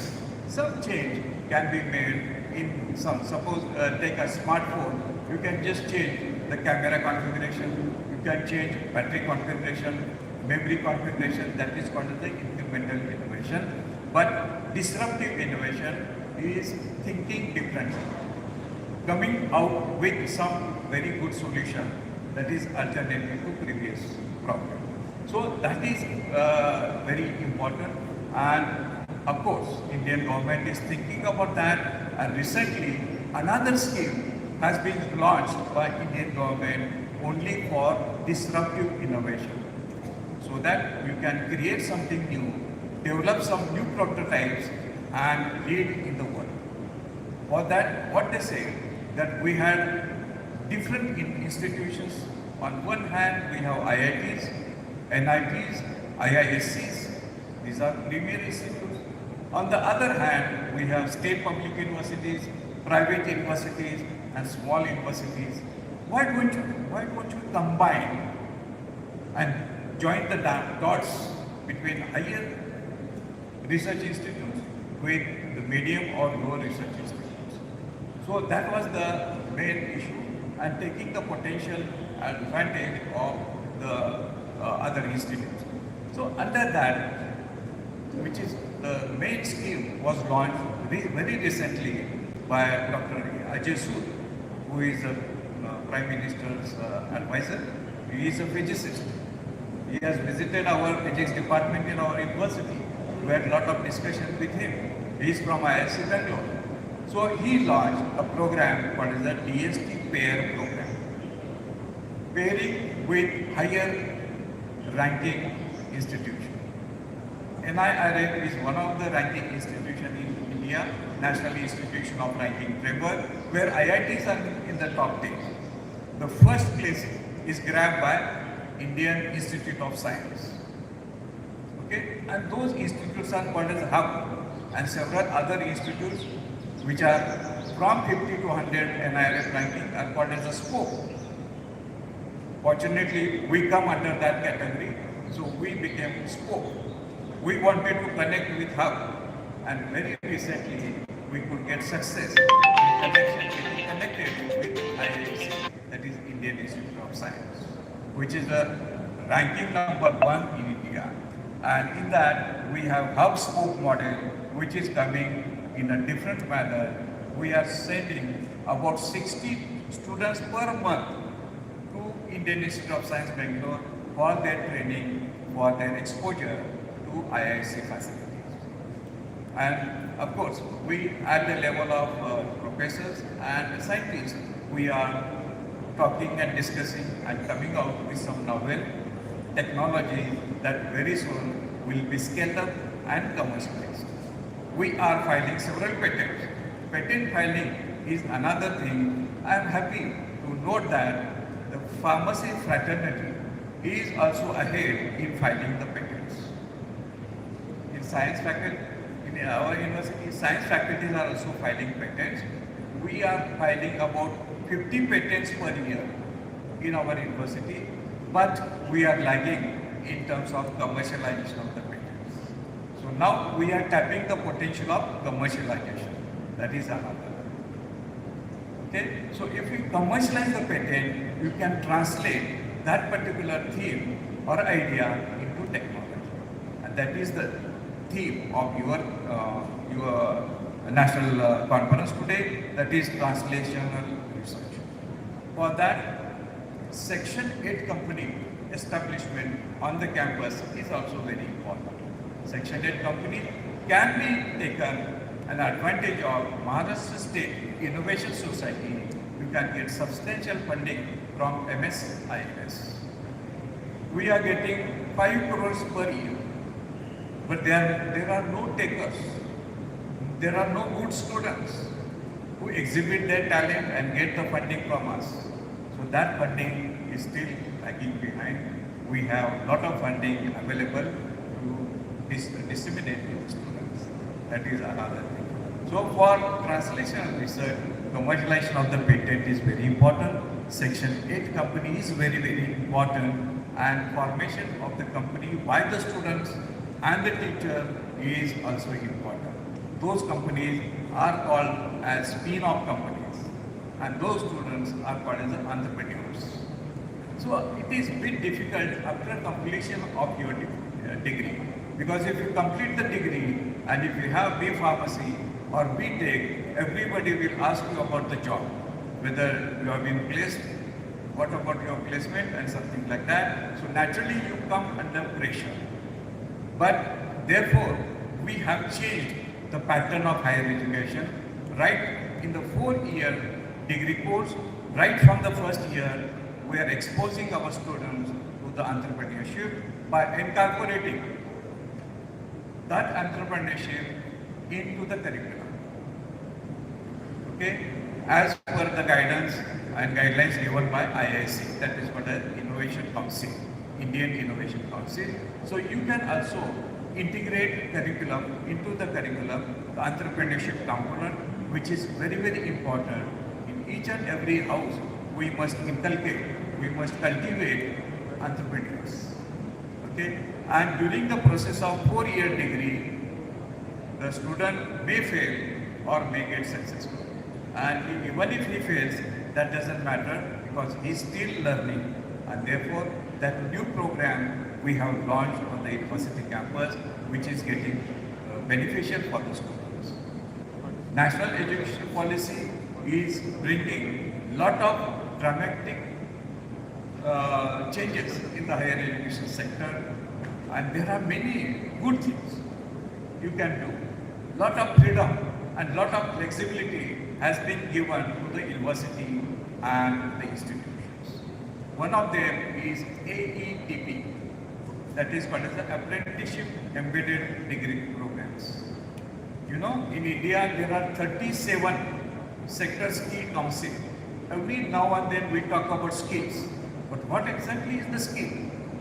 [SPEAKER 6] Some change can be made in some. Suppose take a smartphone. You can just change the camera configuration, you can change battery configuration, memory configuration. That is called the incremental innovation. But disruptive innovation is thinking differently, coming out with some very good solution that is alternative to previous problem. So that is very important, and of course Indian government is thinking about that, and recently another scheme has been launched by Indian government only for disruptive innovation, so that you can create something new, develop some new prototypes and lead in the world. For that, what they say, that we had different institutions. On one hand, we have IITs, NITs, IISCs. These are premier institutes. On the other hand, we have state public universities, private universities, and small universities. Why don't you combine and join the dots between higher research institutes with the medium or lower research institutes? So that was the main issue, and taking the potential advantage of the other institutes. So under that, which is the main scheme, was launched very recently by Dr. Ajay Sood, who is the Prime Minister's advisor. He is a physicist. He has visited our physics department in our university. We had a lot of discussion with him. He is from IIT Bangalore. So he launched a program called the DST Pair program, pairing with higher ranking institution. NIRF is one of the ranking institutions in India, National Institution of Ranking Framework, where IITs are in the top 10. The first place is grabbed by Indian Institute of Science. Okay, and those institutes are called as hub, and several other institutes which are from 50 to 100 NIRF ranking are called as a spoke. Fortunately, we come under that category, so we became spoke. We wanted to connect with hub, and very recently we could get success in getting connected with IISc, that is Indian Institute of Science, which is the ranking number 1 in India. And in that we have hub spoke model, which is coming in a different manner. We are sending about 60 students per month to Indian Institute of Science Bangalore for their training, for their exposure to IISc facilities. And of course, we at the level of professors and scientists, we are talking and discussing and coming out with some novel technology that very soon will be scaled up and commercialized. We are filing several patents. Patent filing is another thing. I am happy to note that the pharmacy fraternity is also ahead in filing the patents. In science faculty, in our university, science faculties are also filing patents. We are filing about 50 patents per year in our university, but we are lagging in terms of commercialization of the patents. So now we are tapping the potential of commercialization. That is another. Okay, so if you commercialize the patent, you can translate that particular theme or idea into technology, and that is the theme of your national conference today. That is translational research. For that, Section 8 company establishment on the campus is also very important. Section 8 company can be taken an advantage of Maharashtra State Innovation Society. You can get substantial funding from MSIS. We are getting 5 crores per year, but there are no takers. There are no good students who exhibit their talent and get the funding from us. So that funding is still lagging behind. We have a lot of funding available to disseminate to the students. That is another thing. So for translational research, commercialization of the patent is very important. Section 8 company is very, very important, and formation of the company by the students and the teacher is also important. Those companies are called as spin-off companies. and those students are called as the entrepreneurs. So it is a bit difficult after completion of your degree, because if you complete the degree and if you have B Pharmacy or B.Tech, everybody will ask you about the job, whether you have been placed, what about your placement and something like that. So naturally you come under pressure. But therefore, we have changed the pattern of higher education right in the 4-year degree course. Right from the first year, we are exposing our students to the entrepreneurship by incorporating that entrepreneurship into the curriculum. Okay, as per the guidance and guidelines given by IIC, that is for the Innovation Council, Indian Innovation Council. So you can also integrate curriculum into the curriculum, the entrepreneurship component, which is very, very important. In each and every house, we must inculcate, we must cultivate entrepreneurs. Okay, and during the process of 4-year degree, the student may fail or may get successful. And even if he fails, that doesn't matter, because he's still learning, and therefore that new program we have launched on the university campus, which is getting beneficial for the students. National education policy is bringing lot of dramatic changes in the higher education sector, and there are many good things you can do. Lot of freedom and lot of flexibility has been given to the university and the institutions. One of them is AEDP, that is called as the Apprenticeship Embedded Degree Programs. You know, in India there are 37 sector skill council. Every now and then we talk about skills, but what exactly is the skill?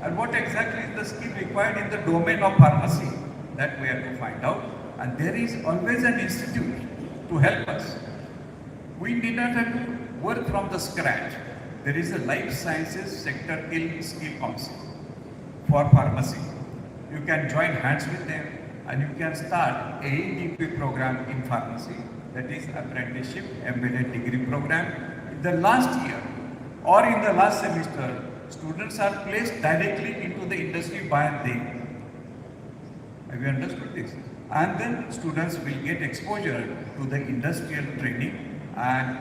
[SPEAKER 6] And what exactly is the skill required in the domain of pharmacy? That we have to find out. And there is always an institute to help us. We did not have to work from the scratch. There is a Life Sciences Sector Skill Council for pharmacy. You can join hands with them and you can start AEDP program in pharmacy, that is Apprenticeship Embedded Degree Program. In the last year or in the last semester, students are placed directly into the industry by them. Have you understood this? And then students will get exposure to the industrial training, and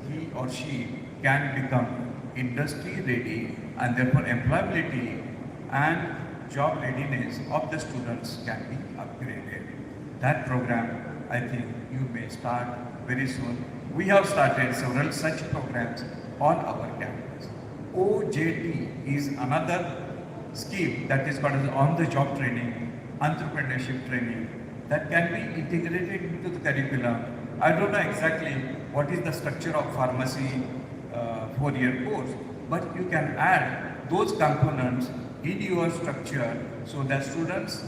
[SPEAKER 6] he or she can become industry ready, and therefore employability and job readiness of the students can be upgraded. That program, I think you may start very soon. We have started several such programs on our campus. OJT is another scheme that is called as on-the-job training, entrepreneurship training, that can be integrated into the curriculum. I don't know exactly what is the structure of pharmacy 4-year course, but you can add those components in your structure so that students,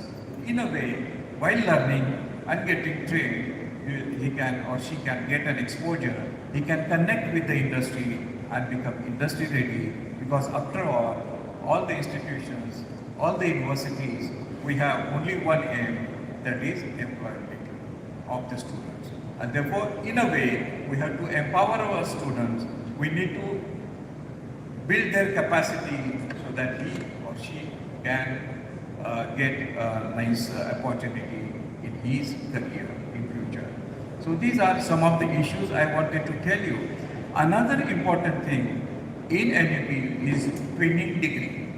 [SPEAKER 6] in a way, while learning and getting trained, he can or she can get an exposure, he can connect with the industry and become industry ready, because after all the institutions, all the universities, we have only one aim, that is employability of the students. And therefore, in a way, we have to empower our students. We need to build their capacity so that he or she can get a nice opportunity in his career in future. So these are some of the issues I wanted to tell you. Another important thing in NUP is training degree.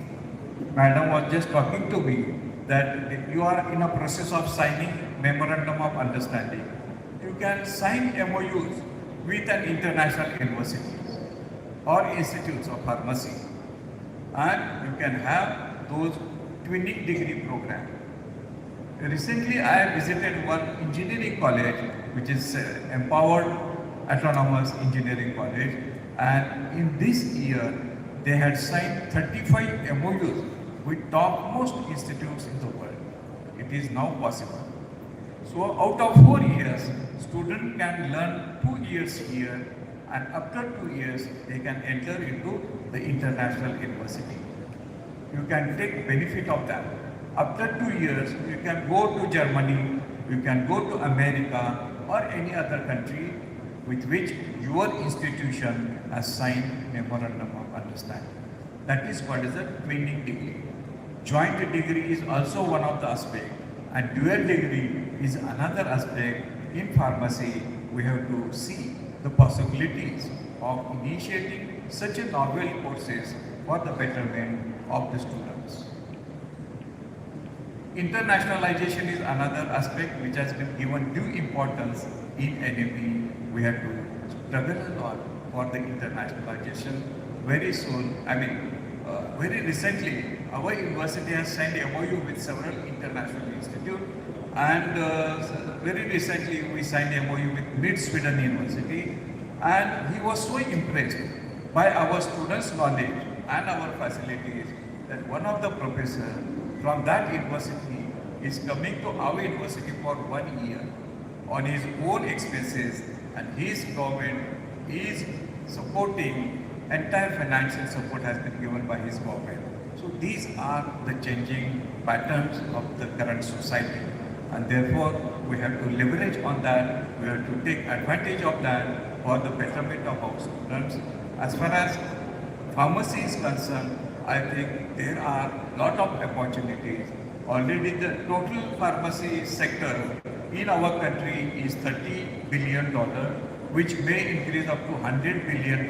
[SPEAKER 6] Madam was just talking to me that you are in a process of signing memorandum of understanding. You can sign MOUs with an international universities or institutes of pharmacy, and you can have those twinning degree program. Recently, I visited one engineering college, which is Empowered Autonomous Engineering College, and in this year, they had signed 35 MOUs with topmost institutes in the world. It is now possible. So out of 4 years, student can learn 2 years here, and after 2 years, they can enter into the international university. You can take benefit of that. After 2 years, you can go to Germany, you can go to America or any other country with which your institution has signed memorandum of understanding. That is called as a twinning degree. Joint degree is also one of the aspects, and dual degree is another aspect. In pharmacy, we have to see the possibilities of initiating such a novel courses for the betterment of the students. Internationalization is another aspect which has been given due importance in NAP. We have to struggle a lot for the internationalization. Very soon, very recently, our university has signed a MOU with several international institutes, and very recently we signed a MOU with Mid-Sweden University, and he was so impressed by our students' knowledge and our facilities that one of the professors from that university is coming to our university for 1 year on his own expenses, and his government is supporting. Entire financial support has been given by his government. So these are the changing patterns of the current society, and therefore we have to leverage on that. We have to take advantage of that for the betterment of our students. As far as pharmacy is concerned, I think there are a lot of opportunities. Already the total pharmacy sector in our country is $30 billion, which may increase up to $100 billion.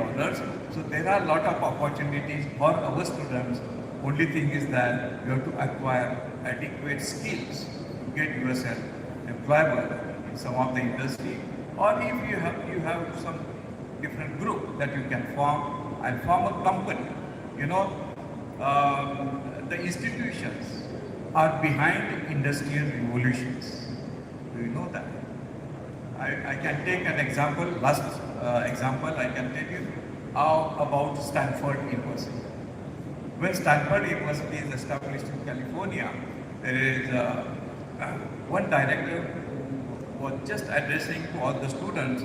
[SPEAKER 6] So there are a lot of opportunities for our students. Only thing is that you have to acquire adequate skills to get yourself employable in some of the industry, or if you have some different group that you can form and form a company. The institutions are behind industrial revolutions. Do you know that? I can take an example, last example I can tell you about Stanford University. When Stanford University is established in California, there is one director who was just addressing to all the students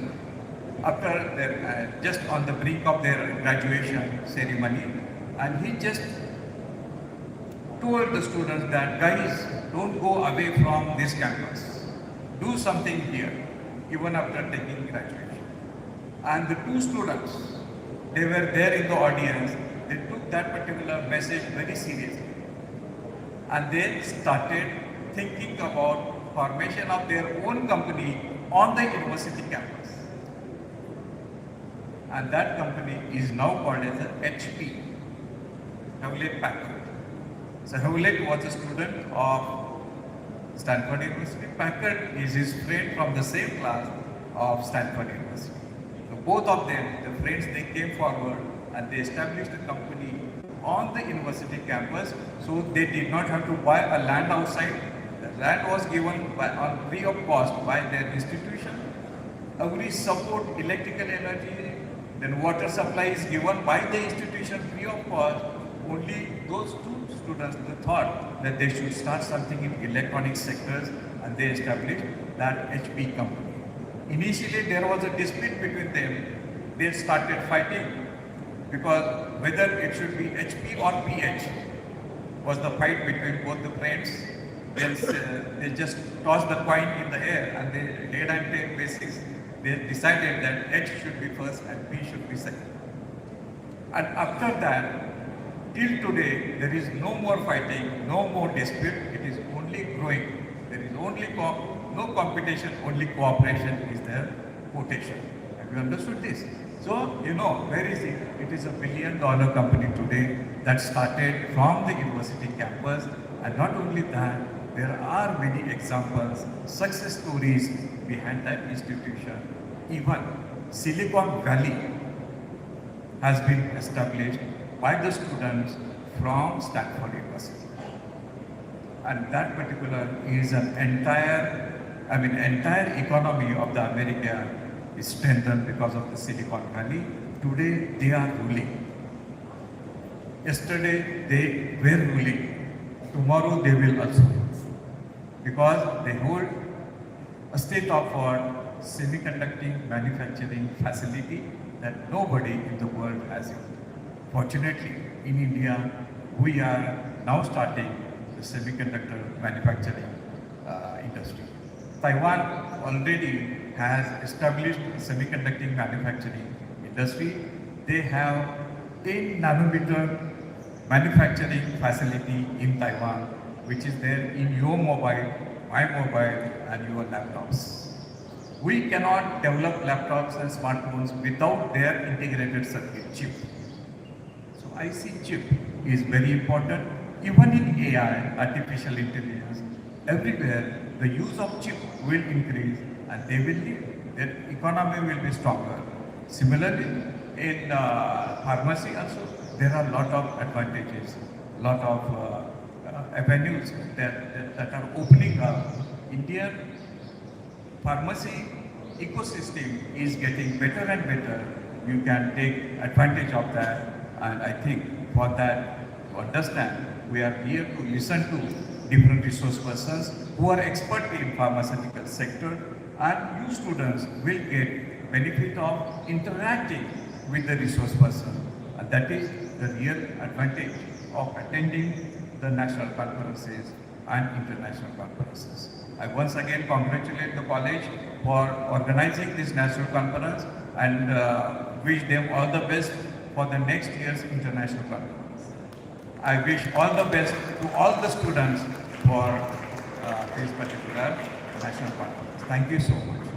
[SPEAKER 6] after their, just on the brink of their graduation ceremony, and he just told the students that, guys, don't go away from this campus. Do something here, even after taking graduation. And the two students, they were there in the audience, they took that particular message very seriously. And they started thinking about formation of their own company on the university campus. And that company is now called as HP, Hewlett-Packard. So Hewlett was a student of Stanford University. Packard is his friend from the same class of Stanford University. So both of them, the friends, they came forward and they established a company on the university campus. So they did not have to buy a land outside. The land was given on free of cost by their institution. Every support, electrical energy, then water supply is given by the institution free of cost. Only those two students thought that they should start something in electronic sectors, and they established that HP company. Initially there was a dispute between them. They started fighting because whether it should be HP or PH was the fight between both the friends. They just tossed the coin in the air, and they head and tail basis. They decided that H should be first and P should be second. And after that, till today, there is no more fighting, no more dispute. It is only growing. There is only no competition, only cooperation is their quotation. Have you understood this? So, where is it? It is $1 billion company today that started from the university campus. And not only that, there are many examples, success stories behind that institution. Even Silicon Valley has been established by the students from Stanford University. And that particular is an entire economy of the America is strengthened because of the Silicon Valley. Today they are ruling. Yesterday they were ruling. Tomorrow they will also. Because they hold a state-of-the-art semiconductor manufacturing facility that nobody in the world has it. Fortunately, in India, we are now starting the semiconductor manufacturing industry. Taiwan already has established semiconductor manufacturing industry. They have 10 nanometer manufacturing facility in Taiwan, which is there in your mobile, my mobile, and your laptops. We cannot develop laptops and smartphones without their integrated circuit chip. So IC chip is very important. Even in AI, artificial intelligence, everywhere the use of chip will increase and their economy will be stronger. Similarly, in pharmacy also, there are a lot of advantages, lot of avenues that are opening up. Indian pharmacy ecosystem is getting better and better. You can take advantage of that, and I think for that, to understand, we are here to listen to different resource persons who are expert in pharmaceutical sector, and you students will get benefit of interacting with the resource person. And that is the real advantage of attending the national conferences and international conferences. I once again congratulate the college for organizing this national conference and wish them all the best for the next year's international conference. I wish all the best to all the students for this particular national conference. Thank you so much.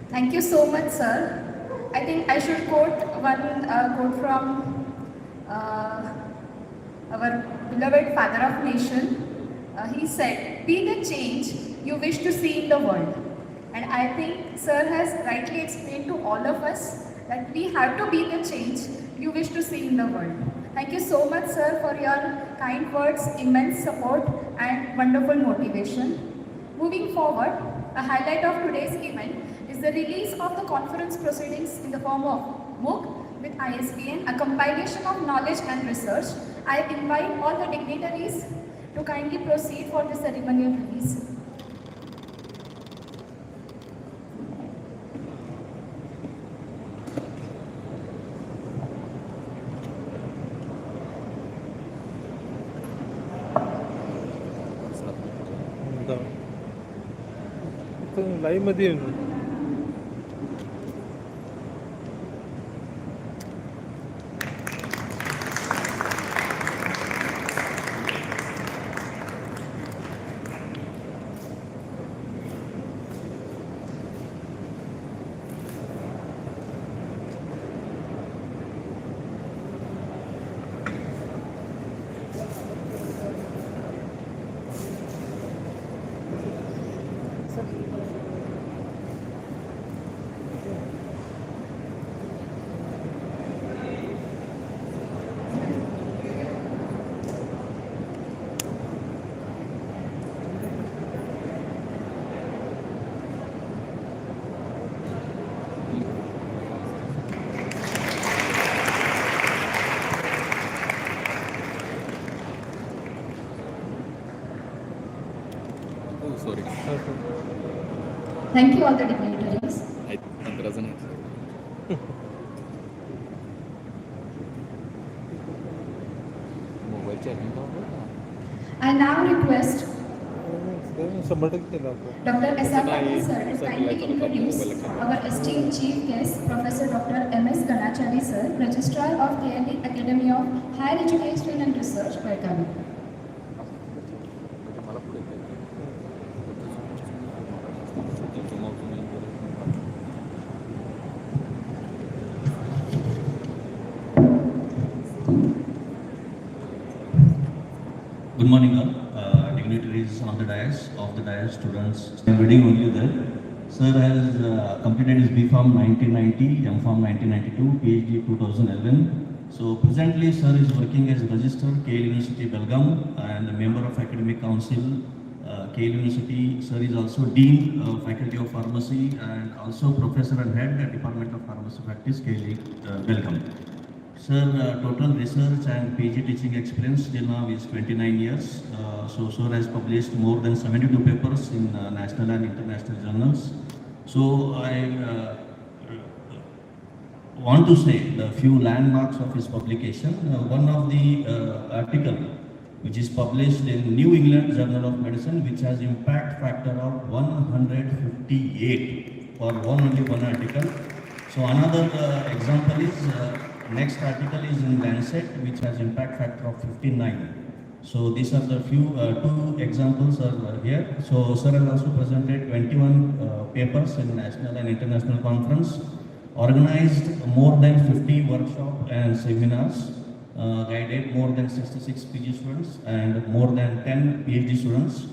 [SPEAKER 1] Thank you so much, sir. I think I should quote one quote from our beloved father of nation. He said, "Be the change you wish to see in the world." And I think sir has rightly explained to all of us that we have to be the change you wish to see in the world. Thank you so much, sir, for your kind words, immense support, and wonderful motivation. Moving forward, a highlight of today's event is the release of the conference proceedings in the form of MOOC with ISBN, a compilation of knowledge and research. I invite all the dignitaries to kindly proceed for the ceremonial release.
[SPEAKER 2] Live मध्ये येऊन sorry
[SPEAKER 1] Thank you all the dignitaries.
[SPEAKER 2] नंतर mobile charging
[SPEAKER 1] I now request
[SPEAKER 2] 100% केला आपण
[SPEAKER 1] Dr. S.R. Patil sir to kindly introduce our esteemed chief guest, Professor Dr. M.S. Ganachari sir, Registrar of KLE Academy of Higher Education and Research, Belgaum.
[SPEAKER 2] मला पुढे
[SPEAKER 7] Good morning all, dignitaries on the dais, students. I'm reading only there. Sir has completed his B.Pharm 1990, M.Pharm 1992, PhD 2011. So presently sir is working as Registrar, KL University Belgaum, and a member of Academic Council, KL University. Sir is also Dean of Faculty of Pharmacy and also Professor and Head at Department of Pharmacy Practice, KL Belgaum. Sir, total research and PG teaching experience till now is 29 years. So sir has published more than 72 papers in national and international journals. So I want to say the few landmarks of his publication. One of the article which is published in New England Journal of Medicine, which has impact factor of 158 for only one article. So another example is next article is in Lancet, which has impact factor of 59. So these are the few two examples are here. So sir has also presented 21 papers in national and international conference, organized more than 50 workshops and seminars, guided more than 66 PG students and more than 10 PhD students.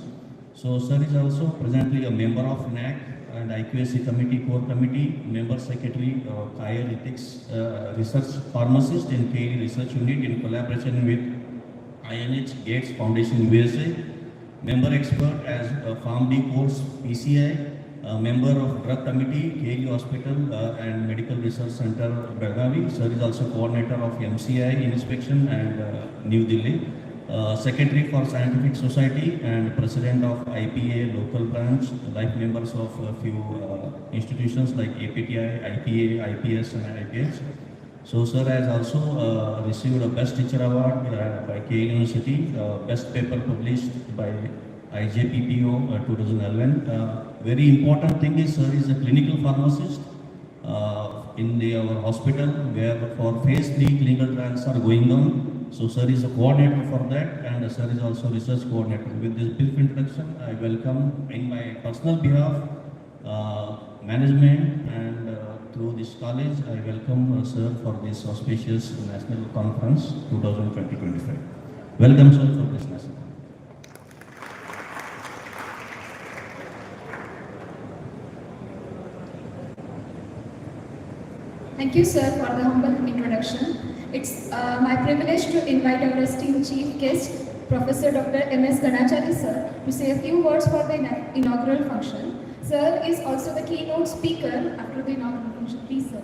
[SPEAKER 7] So sir is also presently a member of NAC and IQAC committee, core committee, member secretary, higher ethics research pharmacist in KE research unit in collaboration with INH Gates Foundation USA, member expert as PharmD course PCI, member of drug committee, KE Hospital and Medical Research Center, Belgavi. Sir is also coordinator of MCI inspection and New Delhi, secretary for Scientific Society and president of IPA local branch, life members of a few institutions like APTI, IPA, IPS and IPS. So sir has also received a Best Teacher Award by KL University, Best Paper published by IJPPO 2011. Very important thing is sir is a clinical pharmacist in our hospital where for phase 3 clinical trials are going on. So sir is a coordinator for that and sir is also research coordinator. With this brief introduction, I welcome in my personal behalf management and through this college, I welcome sir for this auspicious National Conference 2020-25. Welcome sir for this national.
[SPEAKER 1] Thank you, sir, for the humble introduction. It's my privilege to invite our esteemed chief guest, Professor Dr. M.S. Ganachari, sir, to say a few words for the inaugural function. Sir is also the keynote speaker after the inaugural function. Please, sir.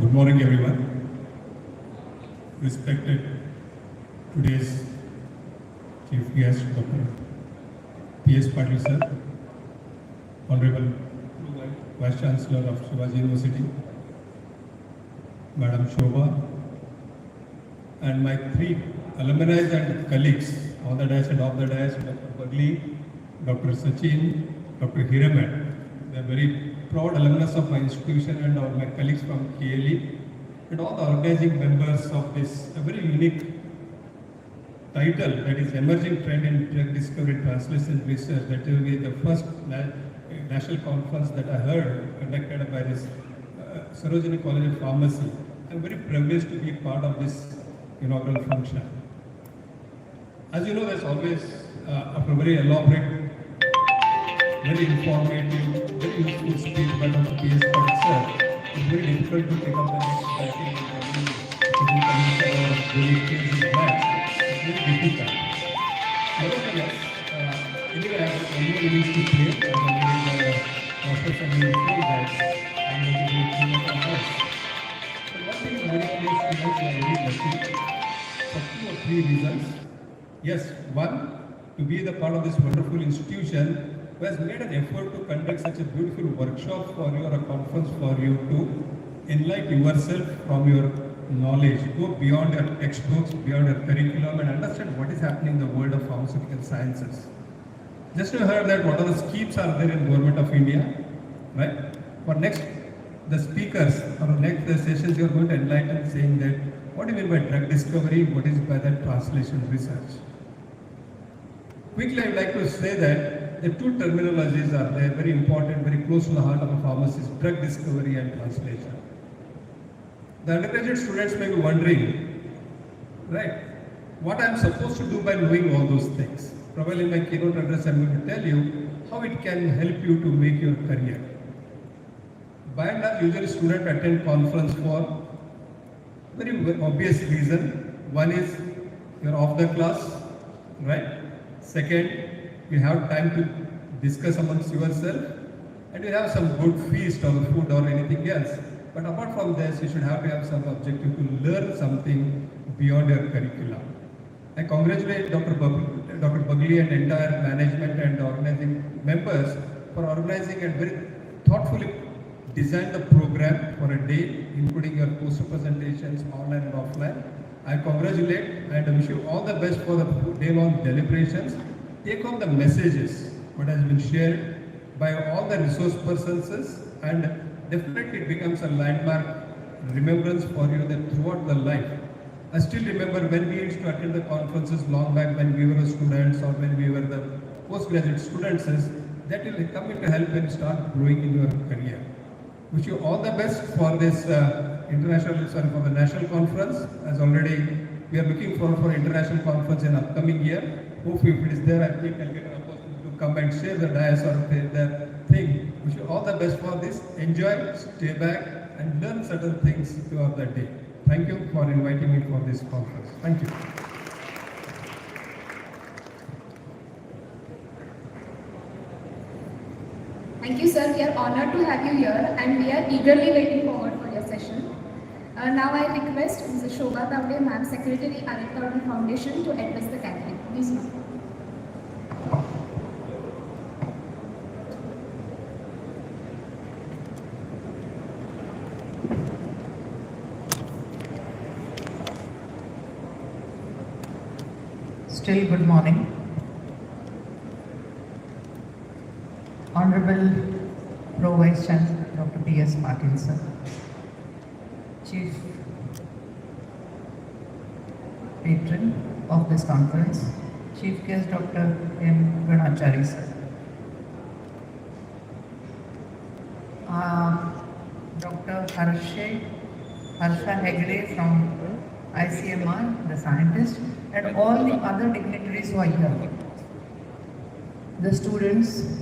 [SPEAKER 8] Good morning, everyone. Respected today's chief guest, Dr. P.S. Patil, sir, Honorable Vice Chancellor of Shivaji University, Madam Shobha, and my three alumni and colleagues on the dais and off the dais, Dr. Bagli, Dr. Sachin, Dr. Hiraman. They are very proud alumnus of my institution and all my colleagues from KLE and all the organizing members of this a very unique title, that is Emerging Trend in Drug Discovery and Translation Research. That will be the first national conference that I heard conducted by this Sarojini College of Pharmacy. I am very privileged to be part of this inaugural function. As you know, there's always after a very elaborate, very informative, very useful speech by Dr. P.S. Patil, sir, it's very difficult to take up the next 30 minutes. It's very difficult. Nevertheless, anyway, I have one more minutes to play. I have already Professor told that I'm going to do a keynote on this. But one thing is very clear, students are very lucky for 2 or 3 reasons. Yes, one, to be the part of this wonderful institution who has made an effort to conduct such a beautiful workshop for you or a conference for you to enlighten yourself from your knowledge, go beyond your textbooks, beyond your curriculum and understand what is happening in the world of pharmaceutical sciences. Just to hear that what are the schemes are there in Government of India, right? For next, the speakers or next the sessions you are going to enlighten saying that what do you mean by drug discovery, what is by that translation research. Quickly I would like to say that the two terminologies are there, very important, very close to the heart of a pharmacist, drug discovery and translation. The undergraduate students may be wondering, right, what I am supposed to do by knowing all those things. Probably in my keynote address I am going to tell you how it can help you to make your career. By and large, usually students attend conference for very obvious reason. One is you are off the class, right? Second, you have time to discuss amongst yourself and you have some good feast or food or anything else. But apart from this, you should have to have some objective to learn something beyond your curriculum. I congratulate Dr. Bagli and entire management and organizing members for organizing and very thoughtfully designed the program for a day, including your poster presentations online and offline. I congratulate and wish you all the best for the day-long deliberations. Take on the messages what has been shared by all the resource persons, and definitely it becomes a landmark remembrance for you that throughout the life. I still remember when we used to attend the conferences long back when we were students or when we were the postgraduate students, that will come into help and start growing in your career. Wish you all the best for this for the national conference. As already we are looking for international conference in upcoming year. Hopefully if it is there, I think I'll get an opportunity to come and share the dais or the thing. Wish you all the best for this. Enjoy, stay back and learn certain things throughout the day. Thank you for inviting me for this conference. Thank you.
[SPEAKER 1] Thank you, sir. We are honored to have you here and we are eagerly waiting forward for your session. Now I request Mrs. Shobha Tavde, Ma'am, Secretary, Etddtr Foundation, to address the gathering. Please, ma'am.
[SPEAKER 9] Still good morning. Honorable Pro Vice Chancellor Dr. P.S. Patil, sir, Chief Patron of this conference, Chief Guest Dr. M. Ganachari, sir, Dr. Harsha Hegde from ICMR, the scientist, and all the other dignitaries who are here, the students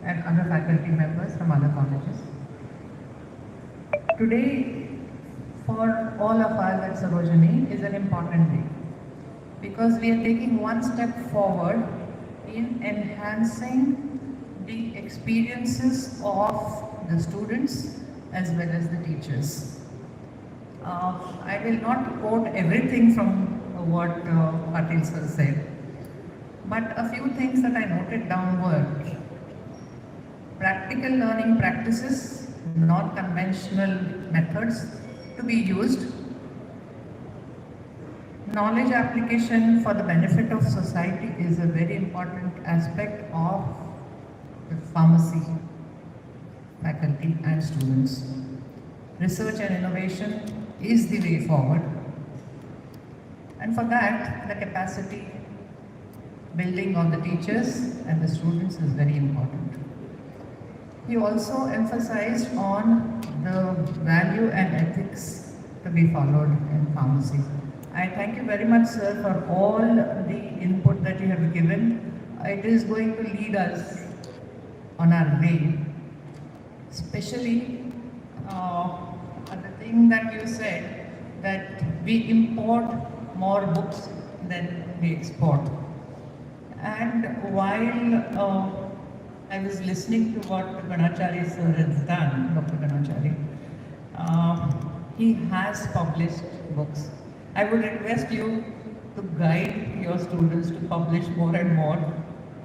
[SPEAKER 9] and other faculty members from other colleges. Today, for all of us at Sarojini, is an important day because we are taking one step forward in enhancing the experiences of the students as well as the teachers. I will not quote everything from what Patil sir said, but a few things that I noted down were practical learning practices, non-conventional methods to be used, knowledge application for the benefit of society is a very important aspect of the pharmacy faculty and students. Research and innovation is the way forward, and for that the capacity building of the teachers and the students is very important. He also emphasized on the value and ethics to be followed in pharmacy. I thank you very much, sir, for all the input that you have given. It is going to lead us on our way, especially the thing that you said, that we import more books than we export. And while I was listening to what Ganachari sir has done, Dr. Ganachari, he has published books. I would request you to guide your students to publish more and more,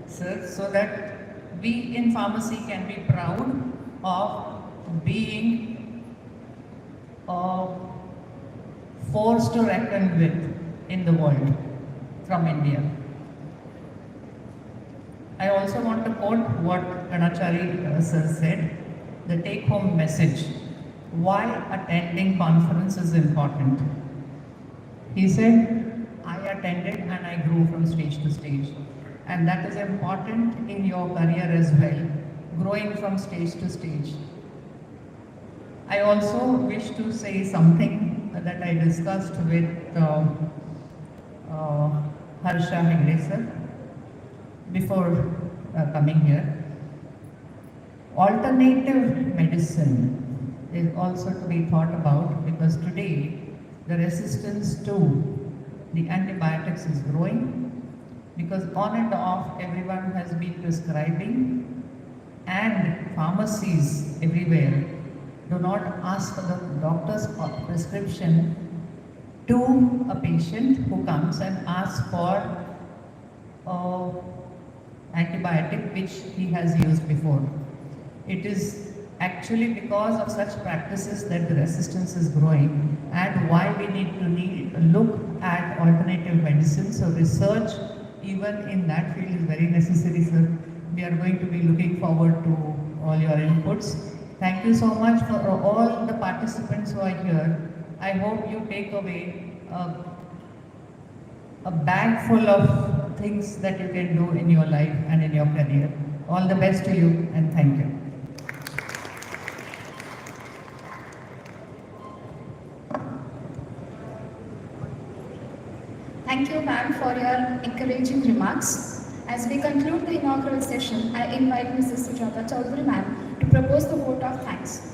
[SPEAKER 9] sir, so that we in pharmacy can be proud of being a force to reckon with in the world from India. I also want to quote what Ganachari sir said, the take-home message, why attending conference is important. He said, I attended and I grew from stage to stage. And that is important in your career as well, growing from stage to stage. I also wish to say something that I discussed with Harsha Hegde sir before coming here. Alternative medicine is also to be thought about because today the resistance to the antibiotics is growing because on and off everyone has been prescribing, and pharmacies everywhere do not ask for the doctor's prescription to a patient who comes and asks for antibiotic which he has used before. It is actually because of such practices that the resistance is growing, and why we need to look at alternative medicine. So research even in that field is very necessary, sir. We are going to be looking forward to all your inputs. Thank you so much for all the participants who are here. I hope you take away a bag full of things that you can do in your life and in your career. All the best to you, and thank you.
[SPEAKER 1] Thank you, ma'am, for your encouraging remarks. As we conclude the inaugural session, I invite Mrs. Sujata Chaudhary, ma'am, to propose the vote of thanks.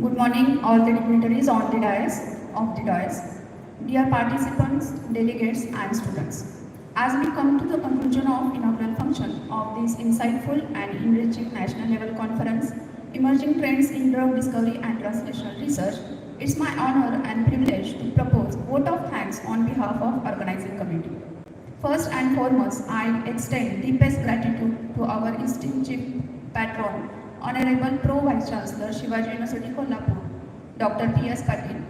[SPEAKER 1] Good morning, all the dignitaries on the dais, dear participants, delegates, and students. As we come to the conclusion of inaugural function of this insightful and enriching national level conference, Emerging Trends in Drug Discovery and Translational Research, it's my honor and privilege to propose vote of thanks on behalf of organizing committee. First and foremost, I extend deepest gratitude to our esteemed chief patron, Honorable Pro Vice Chancellor Shivaji University Kolhapur, Dr. P.S. Patil,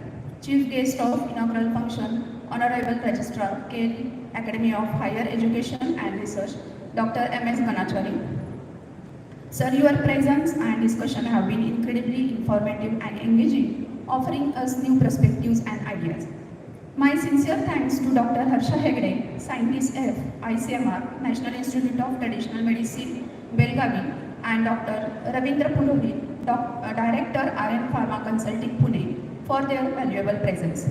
[SPEAKER 1] Chief Guest of Inaugural Function, Honorable Registrar, KL Academy of Higher Education and Research, Dr. M.S. Ganachari. Sir, your presence and discussion have been incredibly informative and engaging, offering us new perspectives and ideas. My sincere thanks to Dr. Harsha Hegde, Scientist F, ICMR, National Institute of Traditional Medicine, Belgavi, and Dr. Ravindra Purohit, Director RN Pharma Consulting Pune, for their valuable presence.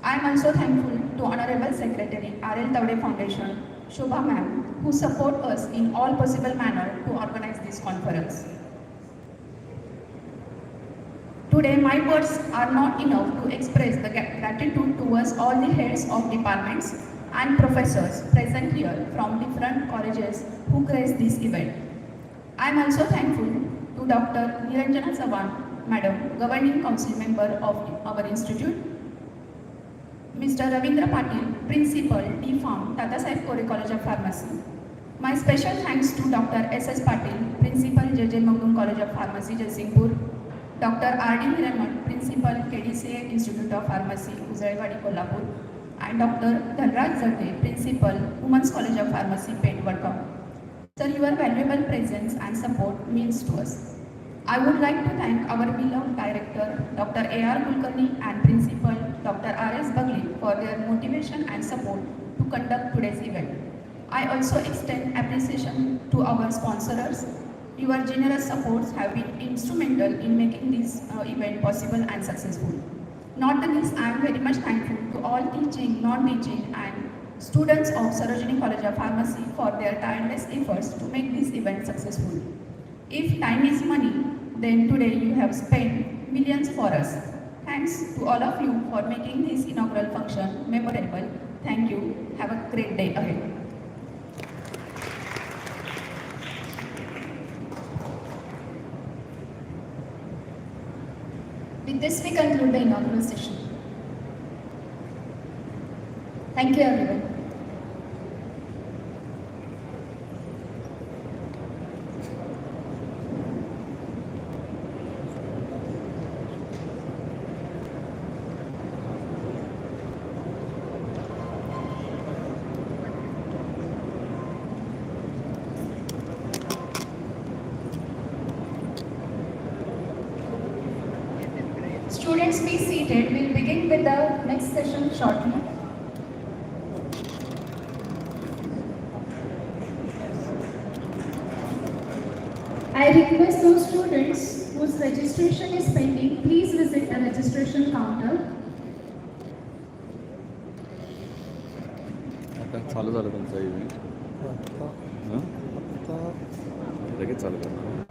[SPEAKER 1] I am also thankful to Honorable Secretary R.L. Tavde Foundation, Shobha Ma'am, who support us in all possible manner to organize this conference. Today, my words are not enough to express the gratitude towards all the heads of departments and professors present here from different colleges who graced this event. I am also thankful to Dr. Niranjana Sawan, Madam, Governing Council Member of our institute, Mr. Ravindra Patil, Principal, D.Pharm, Tata Saheb Kore College of Pharmacy. My special thanks to Dr. S.S. Patil, Principal, J.J. Magdum College of Pharmacy, Jalsinghpur, Dr. R.D. Hireman, Principal, KDCA Institute of Pharmacy, Uzalwadi, Kolhapur, and Dr. Dhanraj Zagde, Principal, Women's College of Pharmacy, Pet, Vadgaon. Sir, your valuable presence and support means to us. I would like to thank our beloved Director, Dr. A.R. Kulkarni, and Principal, Dr. R.S. Bagli, for their motivation and support to conduct today's event. I also extend appreciation to our sponsors. Your generous supports have been instrumental in making this event possible and successful. Not the least, I am very much thankful to all teaching, non-teaching, and students of Sarojini College of Pharmacy for their tireless efforts to make this event successful. If time is money, then today you have spent millions for us. Thanks to all of you for making this inaugural function memorable. Thank you. Have a great day ahead. With this, we conclude the inaugural session. Thank you, everyone. Students, be seated. We'll begin with the next session shortly. I request those students whose registration is pending, please visit the registration counter.
[SPEAKER 2] आता चालू झालं तुमचा event लगेच चालू करणार